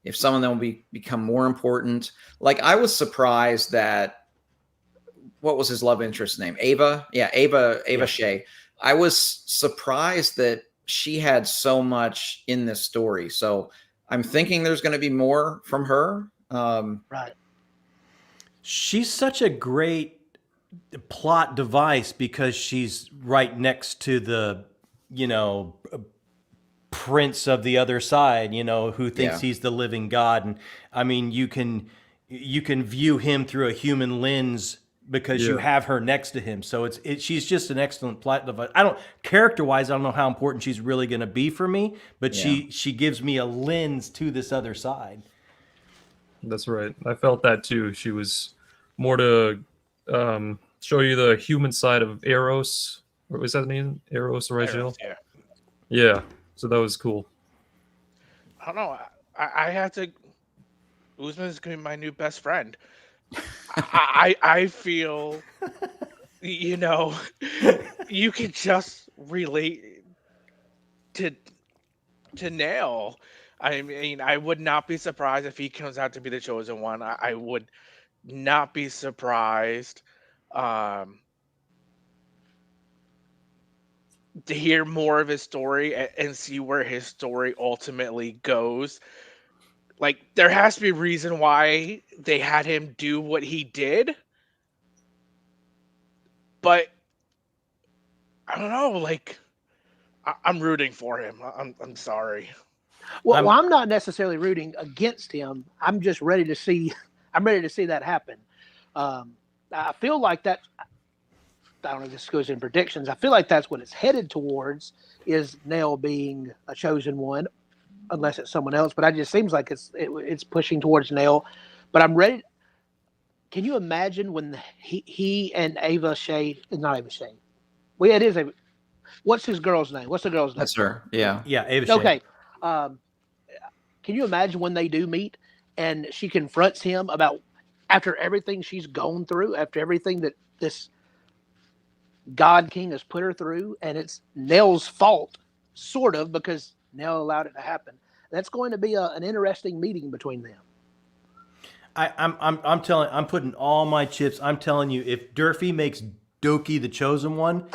If some of them will become more important. Like, I was surprised that, what was his love interest name? Ava? Yeah, Ava Shea. I was surprised that she had so much in this story. So I'm thinking there's going to be more from her. Right. She's such a great plot device because she's right next to the, you know, prince of the other side, you know, who thinks he's the living God. And I mean, you can view him through a human lens because you have her next to him. So she's just an excellent plot device. Character-wise, I don't know how important she's really going to be for me, but she gives me a lens to this other side. That's right. I felt that too. She was more to show you the human side of Eros. Or was that the name? Eros original? Yeah. Yeah. So that was cool. I don't know. I have to. Usman is going to be my new best friend. I feel, you know, you can just relate to Nail. I mean, I would not be surprised if he comes out to be the chosen one. I would not be surprised to hear more of his story and see where his story ultimately goes. Like, there has to be a reason why they had him do what he did. But I don't know, like, I'm rooting for him. I'm sorry. Well, I'm not necessarily rooting against him. I'm just ready to see. I'm ready to see that happen. I feel like that. I don't know if this goes in predictions. I feel like that's what it's headed towards, is Nail being a chosen one, unless it's someone else. But it just seems like it's pushing towards Nail. But I'm ready. Can you imagine when he and Ava Shea, not Ava Shea. Well, it is Ava. What's his girl's name? What's the girl's name? That's her. Yeah. Yeah, Ava Shea. Okay. Can you imagine when they do meet and she confronts him about, after everything she's gone through, after everything that this God King has put her through, and it's Nell's fault, sort of, because Nell allowed it to happen. That's going to be an interesting meeting between them. I'm putting all my chips. I'm telling you, if Durfee makes Durfee the Chosen One.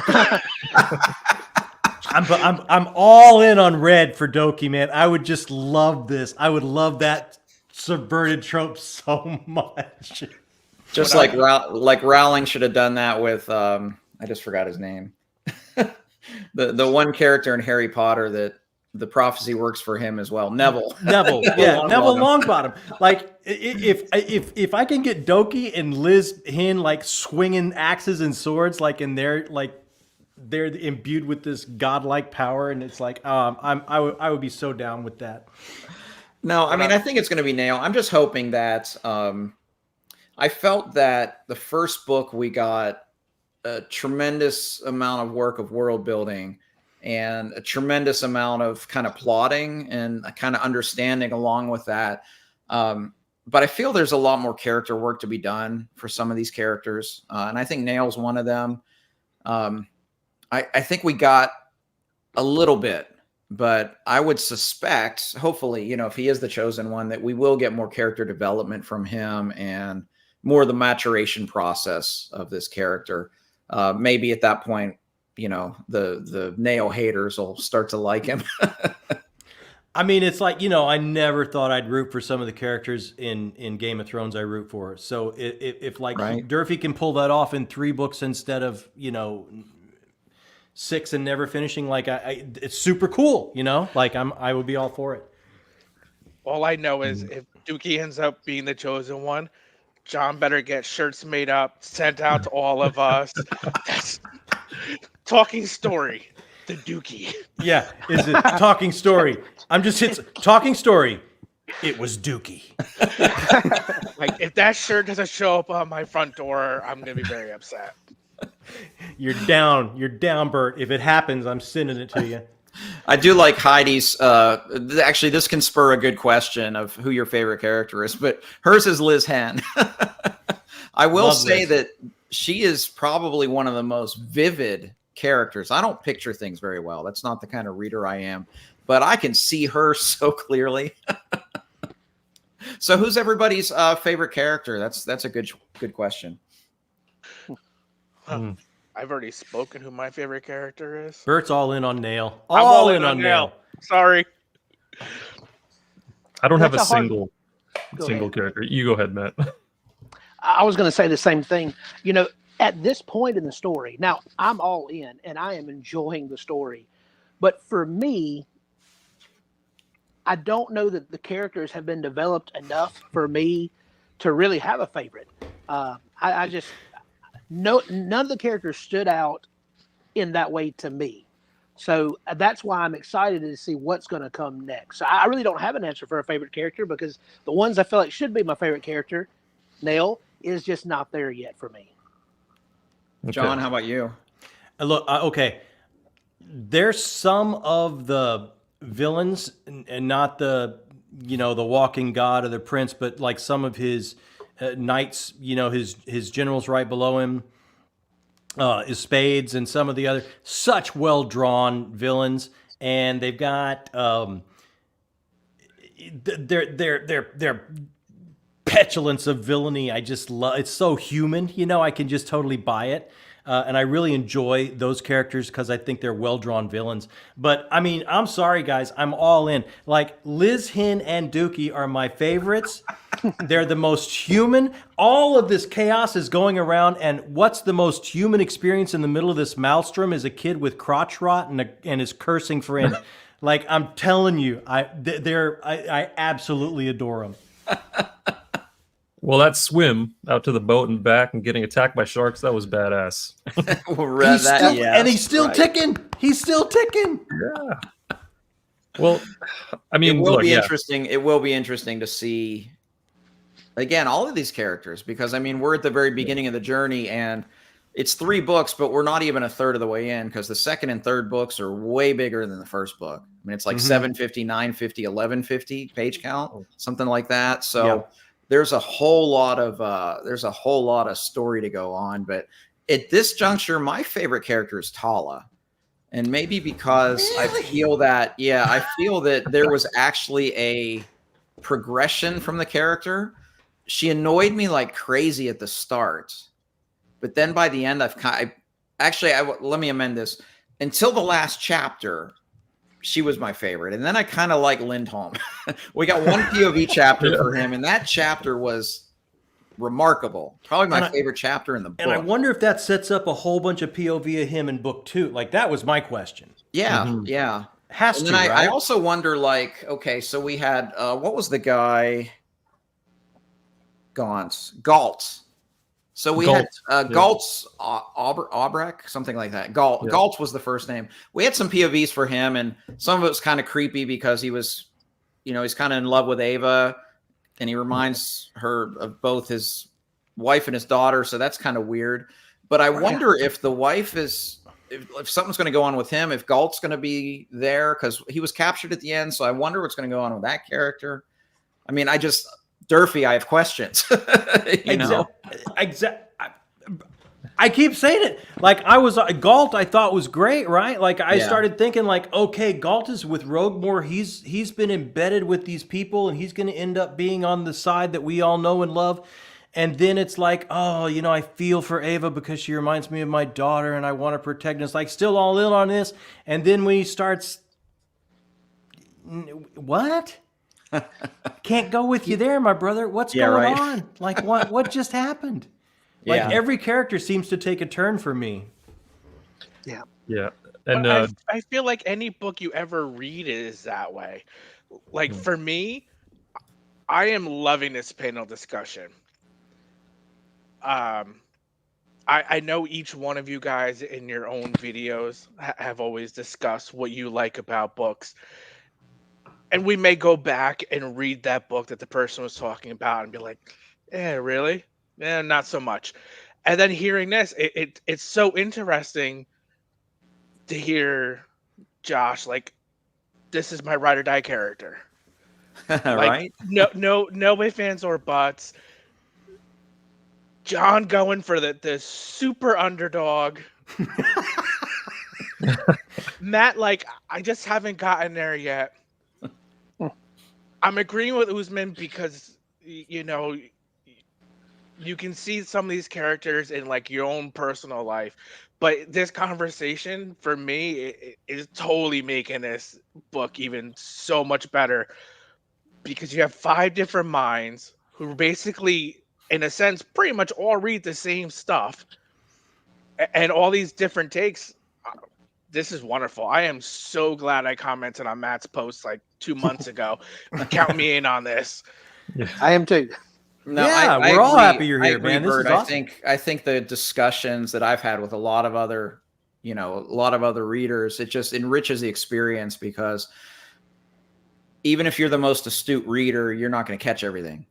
I'm all in on red for Durfee, man. I would just love this. I would love that subverted trope so much. Just like Rowling should have done that with I just forgot his name. the one character in Harry Potter that the prophecy works for him as well. Neville. Neville Longbottom. Like if I can get Durfee and Liz Hinn like swinging axes and swords, like in their like they're imbued with this godlike power, and it's like I would be so down with that. No, I mean I think it's going to be Nail. I'm just hoping that I felt that the first book we got a tremendous amount of work of world building and a tremendous amount of kind of plotting and a kind of understanding along with that. But I feel there's a lot more character work to be done for some of these characters. And I think Nail's one of them. I think we got a little bit, but I would suspect, hopefully, you know, if he is the chosen one, that we will get more character development from him and more of the maturation process of this character. Maybe at that point, you know, the Nail haters will start to like him. I mean, it's like, you know, I never thought I'd root for some of the characters in Game of Thrones I root for. So if like right. Durfee can pull that off in 3 books instead of, you know, 6 and never finishing, like it's super cool, you know, like I would be all for it. All I know is if Dookie ends up being the chosen one, John better get shirts made up, sent out to all of us. That's talking story, the Dookie. Yeah, is it talking story? It's talking story. It was Dookie. Like if that shirt doesn't show up on my front door, I'm gonna be very upset. You're down, Burt. If it happens, I'm sending it to you. I do like Heidi's. Actually, this can spur a good question of who your favorite character is, but hers is Liz Hinn. I will say that she is probably one of the most vivid characters. I don't picture things very well. That's not the kind of reader I am, but I can see her so clearly. So, who's everybody's favorite character? That's a good question. I've already spoken who my favorite character is. Burt's all in on Nail. I'm all in on Nail. Sorry. I don't have a That's single ahead. character. You go ahead, Matt. I was going to say the same thing. You know, at this point in the story, now I'm all in and I am enjoying the story. But for me, I don't know that the characters have been developed enough for me to really have a favorite. I just, none of the characters stood out in that way to me. So that's why I'm excited to see what's going to come next. So I really don't have an answer for a favorite character because the ones I feel like should be my favorite character, Nail, is just not there yet for me. John, how about you? Look, okay. There's some of the villains, and not the, you know, the walking god or the prince, but like some of his knights, you know, his generals right below him, his spades, and some of the other such well drawn villains, and they've got their petulance of villainy. I just love. It's so human, you know. I can just totally buy it. And I really enjoy those characters because I think they're well-drawn villains. But, I mean, I'm sorry, guys. I'm all in. Like, Liz Hinn and Dookie are my favorites. They're the most human. All of this chaos is going around, and what's the most human experience in the middle of this maelstrom is a kid with crotch rot and his cursing friend. Like, I'm telling you, I absolutely adore them. Well, that swim out to the boat and back and getting attacked by sharks, that was badass. And he's still ticking. He's still ticking. Yeah. Well, I mean, it will be interesting. It will be interesting to see, again, all of these characters, because, I mean, we're at the very beginning of the journey, and it's 3 books, but we're not even a third of the way in because the second and third books are way bigger than the first book. I mean, it's like 750, 950, 1150 page count, something like that. So there's a whole lot of story to go on. But at this juncture, my favorite character is Tala. And maybe because I feel that there was actually a progression from the character. She annoyed me like crazy at the start. But then by the end, let me amend this. Until the last chapter, she was my favorite. And then I kind of like Lindholm. We got one POV chapter for him, and that chapter was remarkable. Probably my favorite chapter in the book. And I wonder if that sets up a whole bunch of POV of him in book 2. Like, that was my question. Yeah, yeah. Has and to, then right? I also wonder, like, okay, so we had, what was the guy? Galt. So we had Galt's Albrecht, something like that. Galt was the first name. We had some POVs for him, and some of it was kind of creepy because he was, he's kind of in love with Ava, and he reminds her of both his wife and his daughter. So that's kind of weird. But I wonder if the wife is, if something's going to go on with him, if Galt's going to be there, because he was captured at the end. So I wonder what's going to go on with that character. I mean, Durfee, I have questions. I keep saying it. Like, Galt, I thought was great, right? Like, I started thinking, like, okay, Galt is with Roguemore. He's been embedded with these people, and he's going to end up being on the side that we all know and love. And then it's like, oh, I feel for Ava because she reminds me of my daughter, and I want to protect her. It's like, still all in on this. And then when he starts, what? Can't go with you there, my brother. What's going on? Like, what just happened? Like, every character seems to take a turn for me. Yeah. Yeah. And I feel like any book you ever read is that way. Like, for me, I am loving this panel discussion. I know each one of you guys in your own videos have always discussed what you like about books. And we may go back and read that book that the person was talking about and be like, really? Not so much. And then hearing this, it's so interesting to hear Josh, like, this is my ride or die character. Right? No ifs, ands, or buts. John going for the super underdog. Matt, like, I just haven't gotten there yet. I'm agreeing with Usman because, you can see some of these characters in, like, your own personal life. But this conversation, for me, is totally making this book even so much better. Because you have 5 different minds who basically, in a sense, pretty much all read the same stuff. And all these different takes. This is wonderful. I am so glad I commented on Matt's post like 2 months ago. Count me in on this. yeah. I am too. No, we're all happy you're here, man. This Burt. is awesome. I think the discussions that I've had with a lot of other readers, it just enriches the experience, because even if you're the most astute reader, you're not going to catch everything.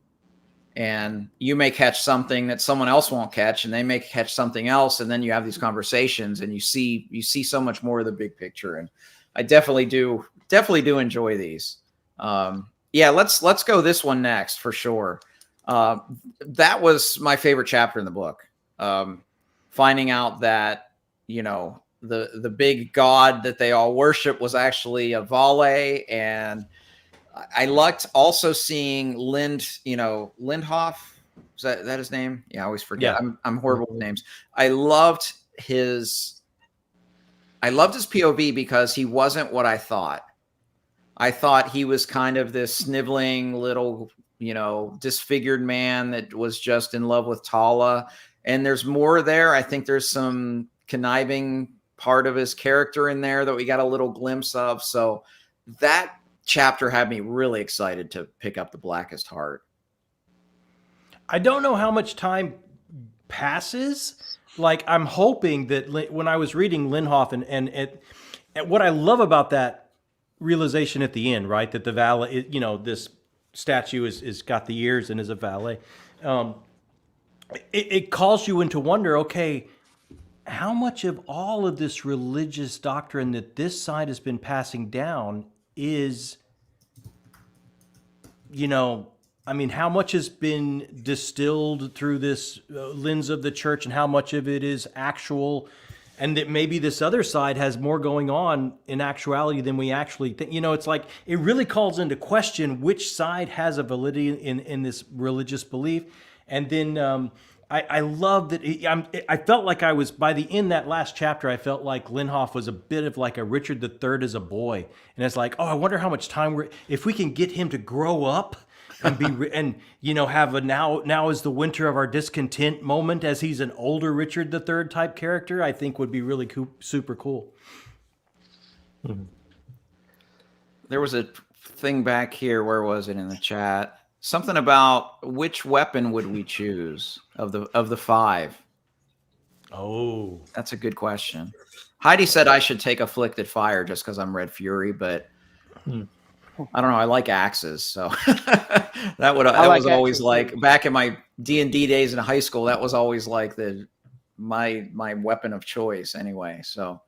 And you may catch something that someone else won't catch, and they may catch something else, and then you have these conversations, and you see so much more of the big picture. And I definitely do enjoy these. Let's go this one next for sure. That was my favorite chapter in the book. Finding out that, the big god that they all worship was actually a Vale. And I liked also seeing Lindhoff. Is that his name? Yeah, I always forget. Yeah. I'm horrible with names. I loved his POV because he wasn't what I thought. I thought he was kind of this sniveling little, disfigured man that was just in love with Tala. And there's more there. I think there's some conniving part of his character in there that we got a little glimpse of. So that chapter had me really excited to pick up The Blackest Heart. I don't know how much time passes. Like, I'm hoping that when I was reading Lindhoff and what I love about that realization at the end, right, that the valet, this statue is got the ears and is a valet. It calls you into wonder, okay, how much of all of this religious doctrine that this side has been passing down is, how much has been distilled through this lens of the church, and how much of it is actual and that maybe this other side has more going on in actuality than we actually think. You know, it's like it really calls into question which side has a validity in this religious belief. And then I love that I felt like I was, by the end that last chapter, I felt like Linhoff was a bit of like a Richard III as a boy. And it's like, oh, I wonder how much time if we can get him to grow up and be and you know, have a now is the winter of our discontent moment as he's an older Richard III type character, I think would be really super cool. There was a thing back here. Where was it in the chat? Something about which weapon would we choose of the 5? Oh, That's a good question. Heidi said I should take Afflicted Fire just because I'm Red Fury, but I don't know. I like axes, so that was always like back in my D&D days in high school. That was always like my weapon of choice anyway. So,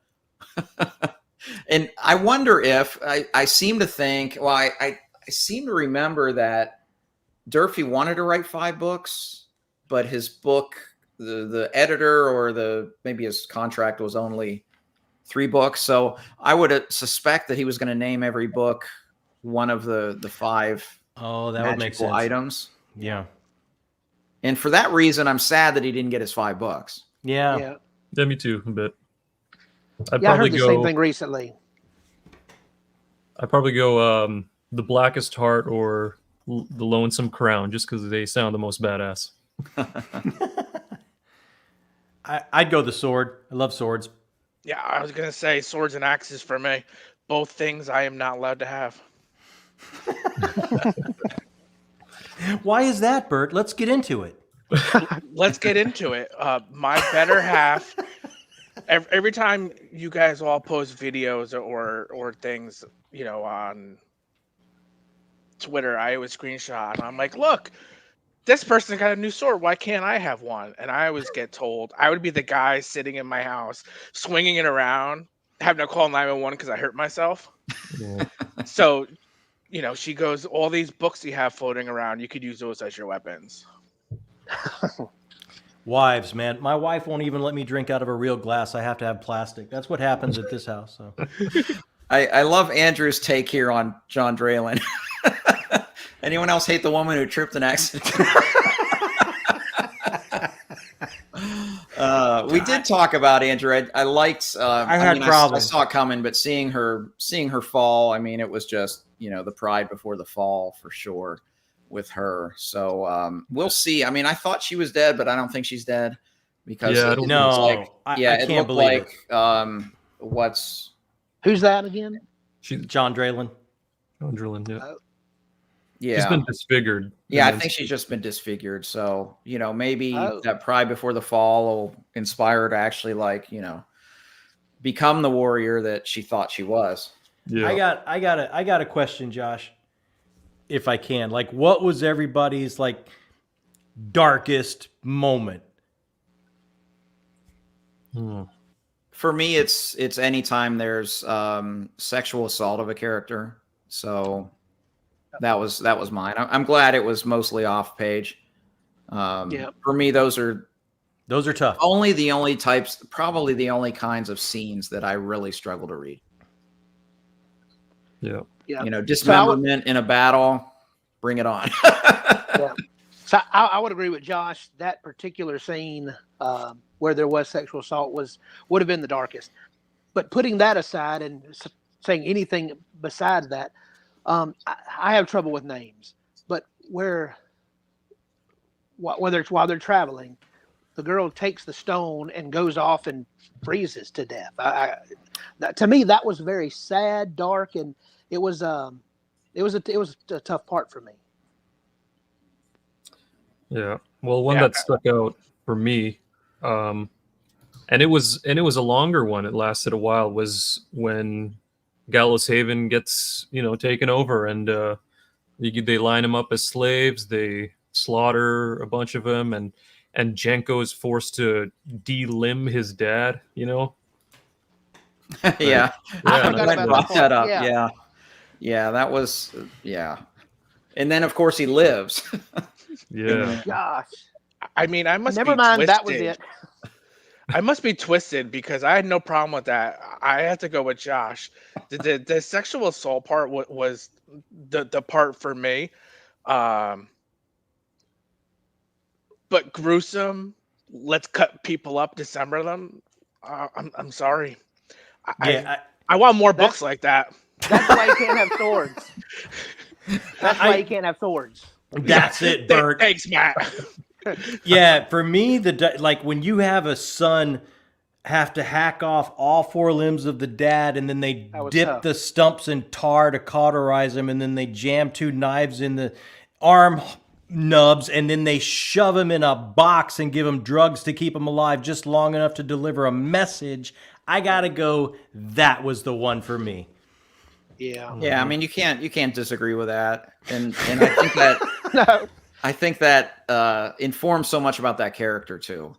and I wonder if I seem to think. Well, I seem to remember that Durfee wanted to write 5 books, but his book, the editor or maybe his contract was only 3 books. So I would suspect that he was going to name every book one of the 5 that would make sense. items. Yeah. And for that reason, I'm sad that he didn't get his 5 books. Yeah. Yeah, me too, a bit. I heard the same thing recently. I'd probably go The Blackest Heart or The Lonesome Crown, just because they sound the most badass. I'd go the sword. I love swords. Yeah, I was gonna say swords and axes for me. Both things I am not allowed to have. Why is that, Burt? Let's get into it. Let's get into it. My better half. Every time you guys all post videos or things, you know, on Twitter, I always screenshot and I'm like, look, this person got a new sword. Why can't I have one? And I always get told I would be the guy sitting in my house, swinging it around, having to call 911 because I hurt myself. Yeah. So, you know, she goes, all these books you have floating around, you could use those as your weapons. Wives, man. My wife won't even let me drink out of a real glass. I have to have plastic. That's what happens at this house. So I love Andrew's take here on John Draylen. Anyone else hate the woman who tripped an accident? We did talk about Andrew. I liked. I had problems. I saw it coming, but seeing her fall. I mean, it was just, you know, the pride before the fall for sure with her. So we'll see. I mean, I thought she was dead, but I don't think she's dead because Yeah, I it don't looks know. like I it can't looked believe like what's Who's that again? John Draylen. John Draylen, yeah. yeah. She's been disfigured. Yeah, I And think she's just been disfigured. So, you know, maybe Oh. that pride before the fall will inspire her to actually, like, you know, become the warrior that she thought she was. yeah. I got a question, Josh, if I can. Like, what was everybody's like darkest moment? For me, it's anytime there's sexual assault of a character. So that was mine. I'm glad it was mostly off page. Yeah. For me, those are tough. probably the only kinds of scenes that I really struggle to read. Yeah. Yeah. You know, dismemberment in a battle, bring it on. Yeah. So I would agree with Josh. That particular scene where there was sexual assault would have been the darkest. But putting that aside and saying anything besides that, I have trouble with names. But whether it's while they're traveling, the girl takes the stone and goes off and freezes to death. To me, that was very sad, dark, and it was a tough part for me. Yeah. Well, one that stuck out for me, and it was a longer one. It lasted a while. Was when Gallows Haven gets, you know, taken over, and they line them up as slaves. They slaughter a bunch of them, and Jenko is forced to de-limb his dad. You know. Yeah. I forgot I about brought that up. Yeah. Yeah, that was and then of course he lives. Yeah. Gosh. I mean, I must Never be mind. twisted. That was it. I must be twisted because I had no problem with that. I had to go with Josh. The sexual assault part was the part for me. But gruesome. Let's cut people up, dismember them. I'm sorry. I want more books like that. That's why you can't have swords. That's why you can't have swords. That's it, Burt. Thanks, Matt. Yeah, for me, like when you have a son have to hack off all 4 limbs of the dad, and then they dip tough. the stumps in tar to cauterize him, and then they jam 2 knives in the arm nubs, and then they shove him in a box and give him drugs to keep him alive just long enough to deliver a message. I gotta go. That was the one for me. Yeah. Yeah, I mean, you can't disagree with that, and I think that No. I think that informs so much about that character too,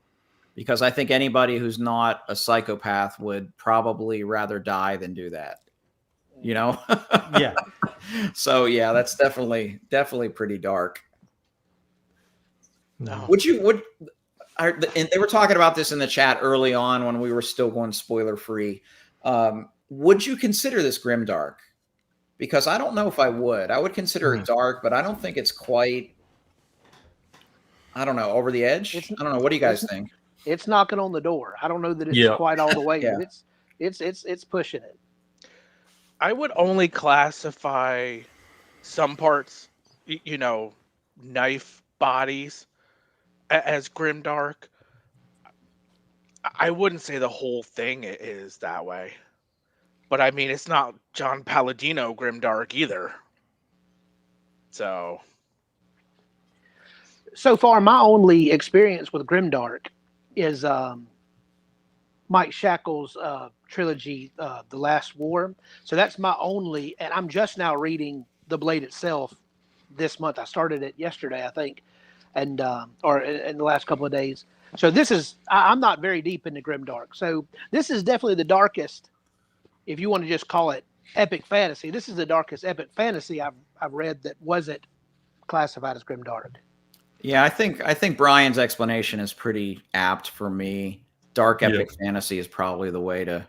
because I think anybody who's not a psychopath would probably rather die than do that. You know? Yeah. So yeah, that's definitely pretty dark. No. And they were talking about this in the chat early on when we were still going spoiler free. Would you consider this grimdark? Because I don't know if I would. I would consider it dark, but I don't think it's quite, I don't know, over the edge. I don't know. What do you guys think? It's knocking on the door. I don't know that it's quite all the way, Yeah. but it's pushing it. I would only classify some parts, knife bodies, as grimdark. I wouldn't say the whole thing is that way. But I mean, it's not John Palladino grimdark either. So far, my only experience with grimdark is Mike Shackle's trilogy, The Last War. So that's my only, and I'm just now reading The Blade itself this month. I started it yesterday, I think, and or in the last couple of days. So this is, I'm not very deep into grimdark. So this is definitely the darkest, if you want to just call it epic fantasy. This is the darkest epic fantasy I've read that wasn't classified as grimdark. Yeah, I think Brian's explanation is pretty apt for me. Dark epic fantasy is probably the way to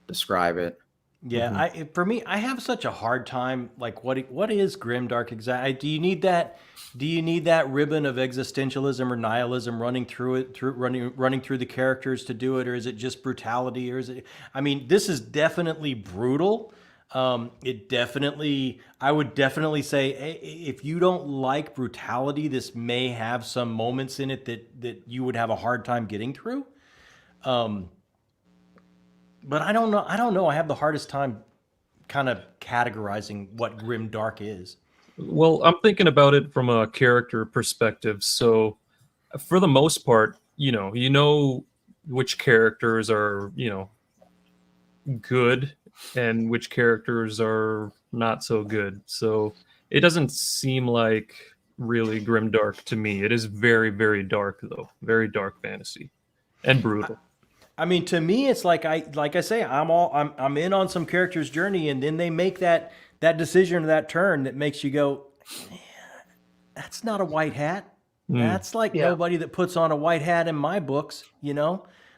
describe it. Yeah, for me, I have such a hard time. Like, what is grimdark exactly? Do you need that? Do you need that ribbon of existentialism or nihilism running through it, running through the characters to do it, or is it just brutality, or is it? I mean, this is definitely brutal. I would definitely say, if you don't like brutality, this may have some moments in it that you would have a hard time getting through. But I don't know. I have the hardest time kind of categorizing what grimdark is. Well, I'm thinking about it from a character perspective. So for the most part, you know which characters are, good and which characters are not so good. So it doesn't seem like really grimdark to me. It is very, very dark though. Very dark fantasy and brutal. I mean, to me, it's like I say, I'm in on some character's journey, and then they make that decision or that turn that makes you go, that's not a white hat. That's like nobody that puts on a white hat in my books,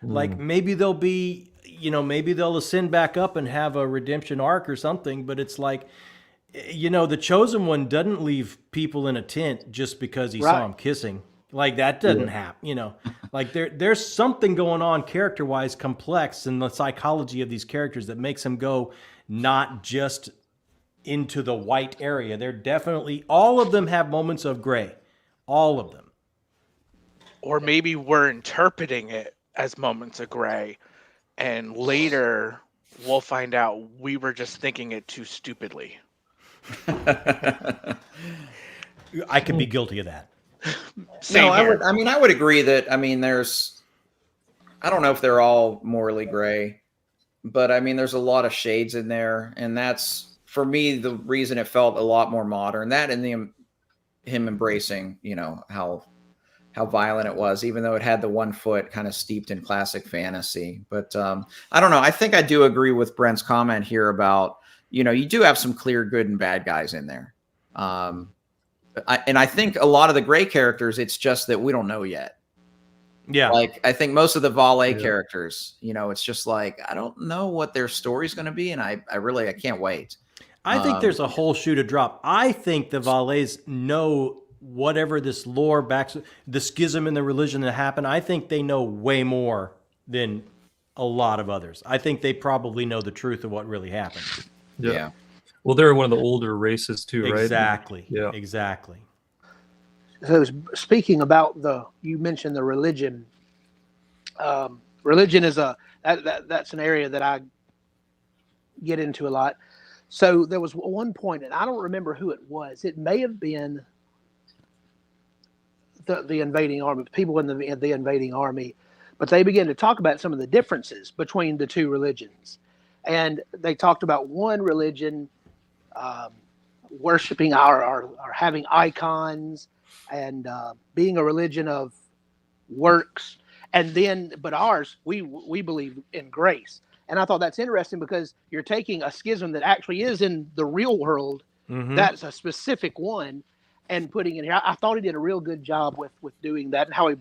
Like maybe they'll be, maybe they'll ascend back up and have a redemption arc or something, but it's like, the chosen one doesn't leave people in a tent just because he saw him kissing. Like that doesn't happen, Like there's something going on character-wise, complex in the psychology of these characters that makes them go not just into the white area. They're definitely, all of them have moments of gray. All of them. Or maybe we're interpreting it as moments of gray, and later we'll find out we were just thinking it too stupidly. I could be guilty of that. Same here. I would agree that, I don't know if they're all morally gray, but there's a lot of shades in there. And that's, for me, the reason it felt a lot more modern. That and him embracing, how violent it was, even though it had the 1 foot kind of steeped in classic fantasy. But I don't know. I think I do agree with Brent's comment here about, you do have some clear good and bad guys in there. I think a lot of the gray characters, it's just that we don't know yet. Yeah. Like, I think most of the valet Yeah. characters, you know, it's just like, I don't know what their story's going to be. And I can't wait. I think there's a whole shoe to drop. I think the valets know whatever this lore back, the schism in the religion that happened. I think they know way more than a lot of others. I think they probably know the truth of what really happened. Yeah. Well, they're one of the older races too, right? Exactly. Yeah. Exactly. So speaking about you mentioned the religion. Religion is that's an area that I get into a lot. So there was one point, and I don't remember who it was. It may have been the invading army, people in the invading army, but they began to talk about some of the differences between the two religions, and they talked about one religion worshiping our having icons and being a religion of works, and then but ours we believe in grace. And I thought that's interesting because you're taking a schism that actually is in the real world, that's a specific one, and putting it here. I thought he did a real good job with doing that and how he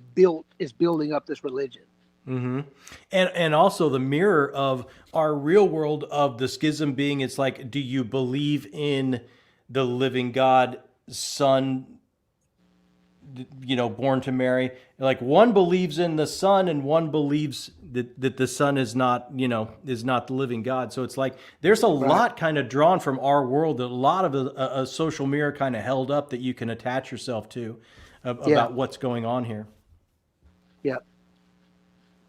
is building up this religion. And also the mirror of our real world of the schism being, it's like, do you believe in the living God, Son, you know, born to Mary? Like, one believes in the Son and one believes that the Son is not, you know, is not the living God. So it's like there's a lot kind of drawn from our world, that a lot of a social mirror kind of held up that you can attach yourself to about what's going on here. Yeah.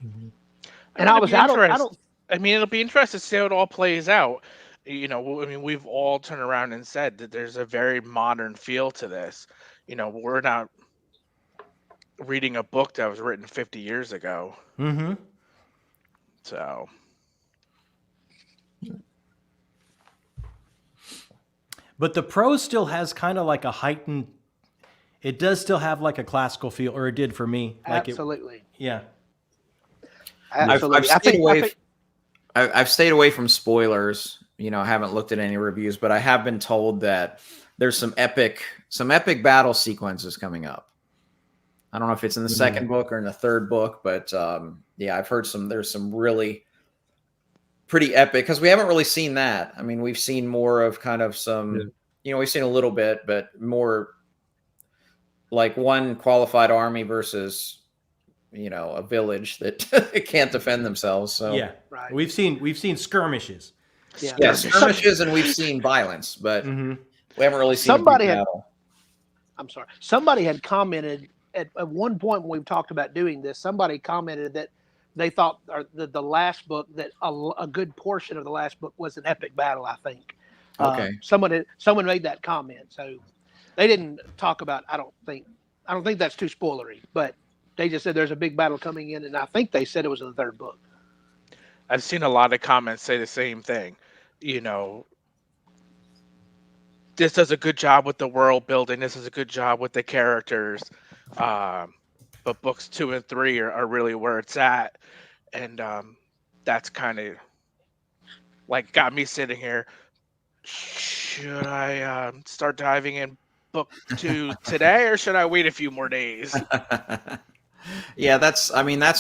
And I mean, it'll be interesting to see how it all plays out. You know, I mean, we've all turned around and said that there's a very modern feel to this. You know, we're not reading a book that was written 50 years ago. So. But the prose still has kind of like a heightened, it does still have like a classical feel, or it did for me. Like Absolutely. Yeah. Absolutely. I've stayed away from spoilers. You know, I haven't looked at any reviews, but I have been told that there's some epic battle sequences coming up. I don't know if it's in the second book or in the third book, but yeah, I've heard there's some really pretty epic, because we haven't really seen that. I mean, we've seen more of kind of some, you know, we've seen a little bit, but more like one qualified army versus, you know, a village that can't defend themselves. So yeah, right. We've seen skirmishes. Yeah, skirmishes, and we've seen violence, but we haven't really seen a big battle. I'm sorry. Somebody had commented at one point when we've talked about doing this. Somebody commented that they thought the last book, that a good portion of the last book was an epic battle. I think. Okay. Someone made that comment, so they didn't talk about. I don't think that's too spoilery, but they just said there's a big battle coming in, and I think they said it was in the third book. I've seen a lot of comments say the same thing. You know, this does a good job with the world building. This is a good job with the characters. But books 2 and 3 are really where it's at. And that's kind of like got me sitting here. Should I start diving in book 2 today, or should I wait a few more days? Yeah, that's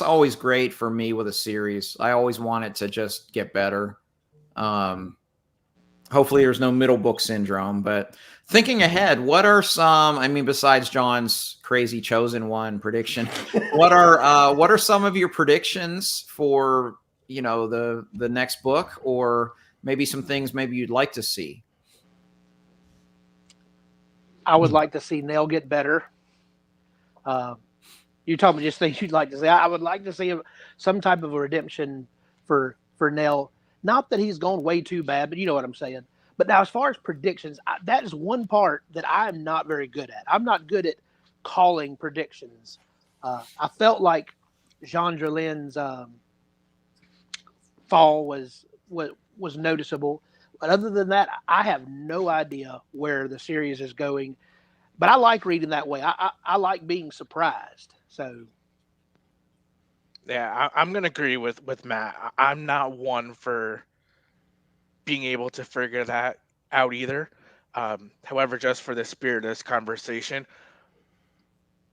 always great for me with a series. I always want it to just get better. Hopefully there's no middle book syndrome, but thinking ahead, what are some, I mean, besides John's crazy chosen one prediction, what are some of your predictions for, you know, the next book, or maybe some things maybe you'd like to see? I would like to see Nell get better. You told me just things you'd like to see. I would like to see some type of a redemption for Nell. Not that he's gone way too bad, but you know what I'm saying. But now, as far as predictions, that is one part that I am not very good at. I'm not good at calling predictions. I felt like Jean Jerlin's fall was noticeable. But other than that, I have no idea where the series is going. But I like reading that way. I like being surprised. So, yeah, I'm gonna agree with Matt. I'm not one for being able to figure that out either. However, just for the spirit of this conversation,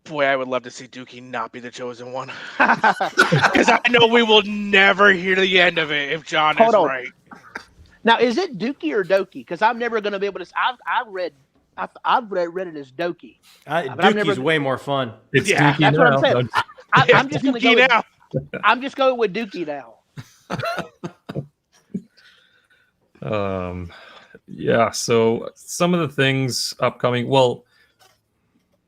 Boy, I would love to see Dookie not be the chosen one. Because I know we will never hear the end of it if John Hold is on. right. Now, is it Dookie or Dokie? Because I'm never going to be able to. I've read it as Dokie. But I'm Dookie's never- way more fun. It's Yeah, Dookie That's now. what I'm saying. I'm just going to go. Dookie now. I'm just going with Dookie now. Yeah, so some of the things upcoming, well,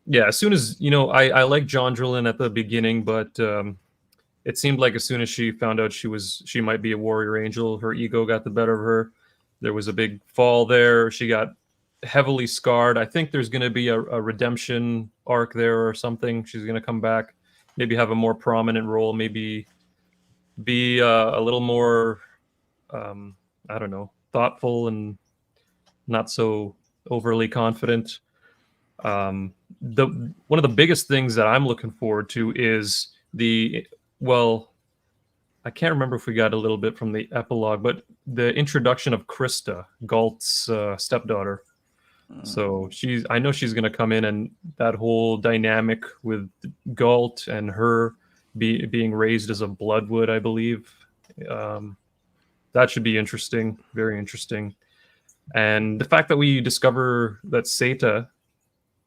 yeah, as soon as, I like Jondrelin at the beginning, but it seemed like as soon as she found out she might be a warrior angel, her ego got the better of her. There was a big fall there. She got heavily scarred. I think there's going to be a redemption arc there or something. She's going to come back, maybe have a more prominent role, maybe be a little more, I don't know, thoughtful and not so overly confident. One of the biggest things that I'm looking forward to is I can't remember if we got a little bit from the epilogue, but the introduction of Krista, Galt's stepdaughter. So I know she's going to come in, and that whole dynamic with Galt and her being raised as a Bloodwood, I believe. That should be interesting, very interesting. And the fact that we discover that Seta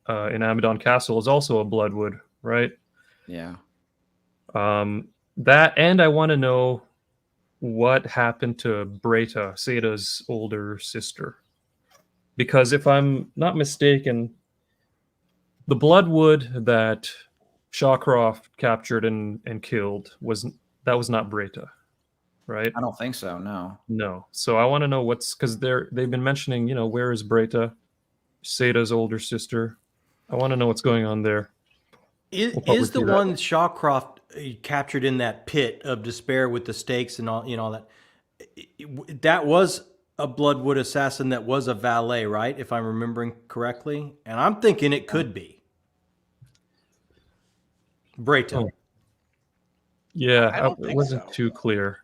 in Amadon Castle is also a Bloodwood, right? Yeah. That, and I want to know what happened to Breta, Seta's older sister. Because if I'm not mistaken, the Bloodwood that Shawcroft captured and killed was not Breta, right? I don't think so. No. No. So I want to know because they've been mentioning, where is Breta, Seta's older sister. I want to know what's going on there. Is the one Shawcroft captured in that pit of despair with the stakes and all that? That was a Bloodwood assassin that was a valet, right? If I'm remembering correctly, and I'm thinking it could be Breta. Oh. Yeah, I don't it think wasn't so. too clear.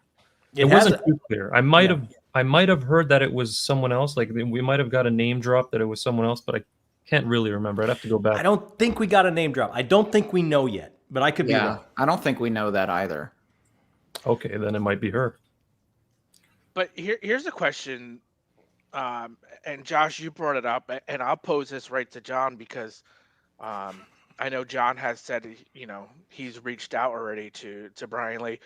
It It has wasn't too clear. I might have heard that it was someone else. Like we might have got a name drop that it was someone else, but I can't really remember. I'd have to go back. I don't think we got a name drop. I don't think we know yet, but I could be wrong. I don't think we know that either. Okay, then it might be her. But here's a question, and Josh, you brought it up, and I'll pose this right to John because I know John has said, he's reached out already to Brian Lee.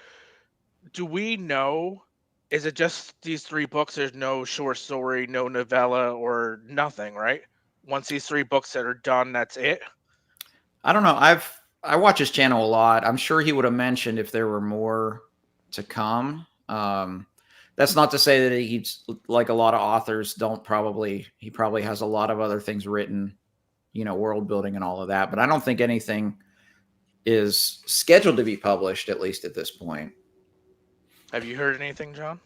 Do we know, is it just these 3 books? There's no short story, no novella, or nothing, right? Once these 3 books that are done, that's it? I don't know. I watch his channel a lot. I'm sure he would have mentioned if there were more to come. That's not to say that he's like a lot of authors he probably has a lot of other things written, world building and all of that. But I don't think anything is scheduled to be published, at least at this point. Have you heard anything, John?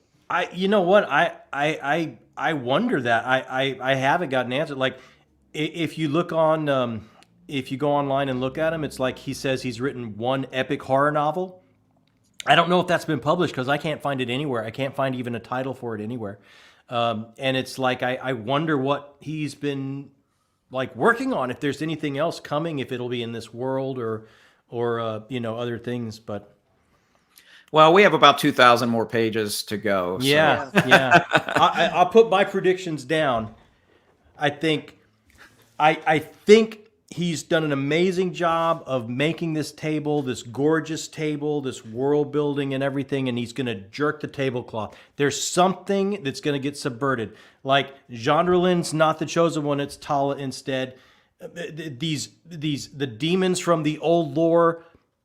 You know what? I wonder that. I haven't got an answer. Like if you look on, if you go online and look at him, it's like he says he's written 1 epic horror novel. I don't know if that's been published because I can't find it anywhere. I can't find even a title for it anywhere. And it's like I wonder what he's been like working on. If there's anything else coming, if it'll be in this world or other things. But well, we have about 2,000 more pages to go. So. Yeah. I'll put my predictions down. I think he's done an amazing job of making this table, this gorgeous table, this world building and everything, and he's going to jerk the tablecloth. There's something that's going to get subverted. Like Jondrelin's not the chosen one, it's Tala instead. The demons from the old lore,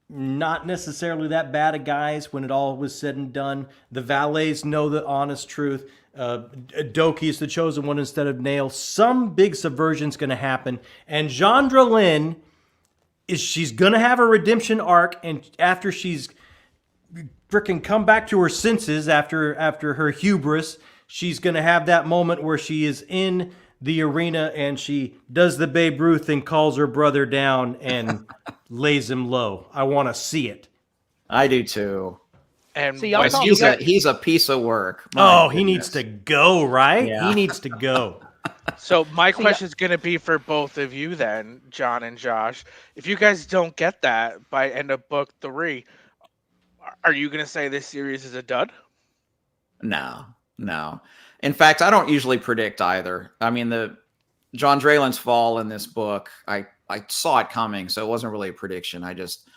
not necessarily that bad of guys when it all was said and done. The valets know the honest truth. Doki is the chosen one instead of Nail. Some big subversion's going to happen. And Jondrelin, she's going to have a redemption arc. And after she's freaking come back to her senses after her hubris, she's going to have that moment where she is in the arena and she does the Babe Ruth and calls her brother down and lays him low. I want to see it. I do too. And See, y'all He's a piece of work. He needs to go, right? Yeah. He needs to go. So my question is going to be for both of you then, John and Josh. If you guys don't get that by end of book 3, are you going to say this series is a dud? No. In fact, I don't usually predict either. I mean, the John Draylen's fall in this book, I saw it coming, so it wasn't really a prediction. I just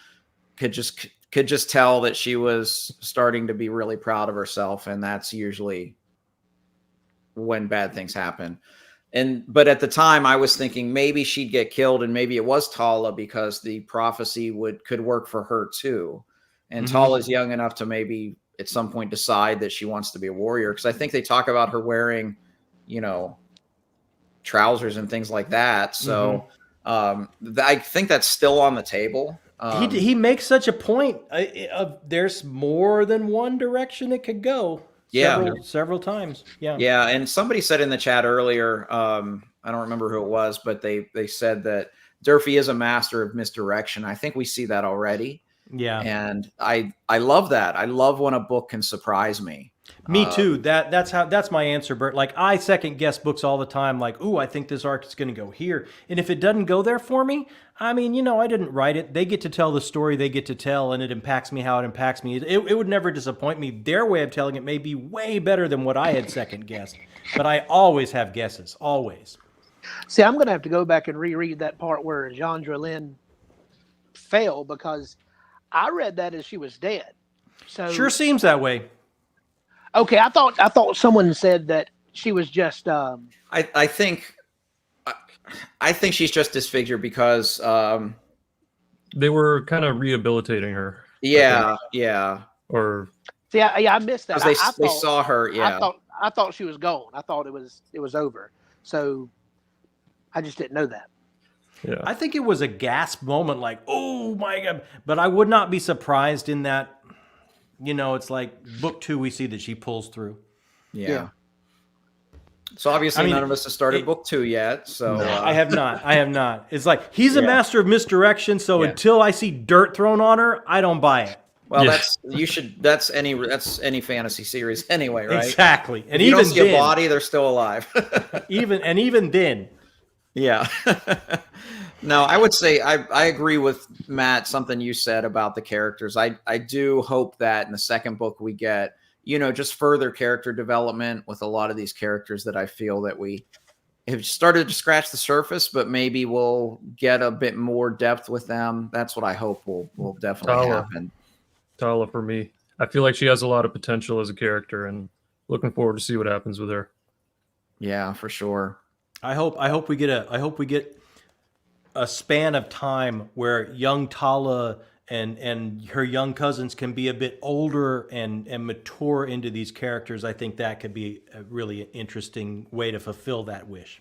could just tell that she was starting to be really proud of herself, and that's usually when bad things happen. But at the time, I was thinking maybe she'd get killed, and maybe it was Tala because the prophecy could work for her too. And Tala's young enough to maybe at some point decide that she wants to be a warrior, because I think they talk about her wearing, trousers and things like that. So I think that's still on the table. He makes such a point of there's more than one direction it could go. Several times. Yeah. And somebody said in the chat earlier, I don't remember who it was, but they said that Durfee is a master of misdirection. I think we see that already. Yeah. And I love that. I love when a book can surprise me. Me too. That's my answer, Burt. Like, I second guess books all the time. Like, ooh, I think this arc is going to go here. And if it doesn't go there for me, I mean, I didn't write it. They get to tell the story they get to tell, and it impacts me how it impacts me. It would never disappoint me. Their way of telling it may be way better than what I had second guessed. But I always have guesses. Always. See, I'm going to have to go back and reread that part where Jean Drelin fell, because I read that as she was dead. So sure seems that way. Okay, I thought someone said that she was just. I think she's just disfigured because they were kind of rehabilitating her. Yeah. I missed that. They saw her. Yeah, I thought she was gone. I thought it was over. So I just didn't know that. Yeah, I think it was a gasp moment, like, oh my God. But I would not be surprised in that. It's like book 2, we see that she pulls through. Yeah. So obviously none of us have started book 2 yet. So no, I have not. It's like, he's a master of misdirection. So until I see dirt thrown on her, I don't buy it. Well, that's any fantasy series anyway, right? Exactly. And if you even don't see a body, they're still alive. even then. Yeah. No, I would say I agree with Matt, something you said about the characters. I do hope that in the second book we get, just further character development with a lot of these characters that I feel that we have started to scratch the surface, but maybe we'll get a bit more depth with them. That's what I hope will definitely happen. Tala for me. I feel like she has a lot of potential as a character, and looking forward to see what happens with her. Yeah, for sure. I hope we get a span of time where young Tala and her young cousins can be a bit older and mature into these characters. I think that could be a really interesting way to fulfill that wish.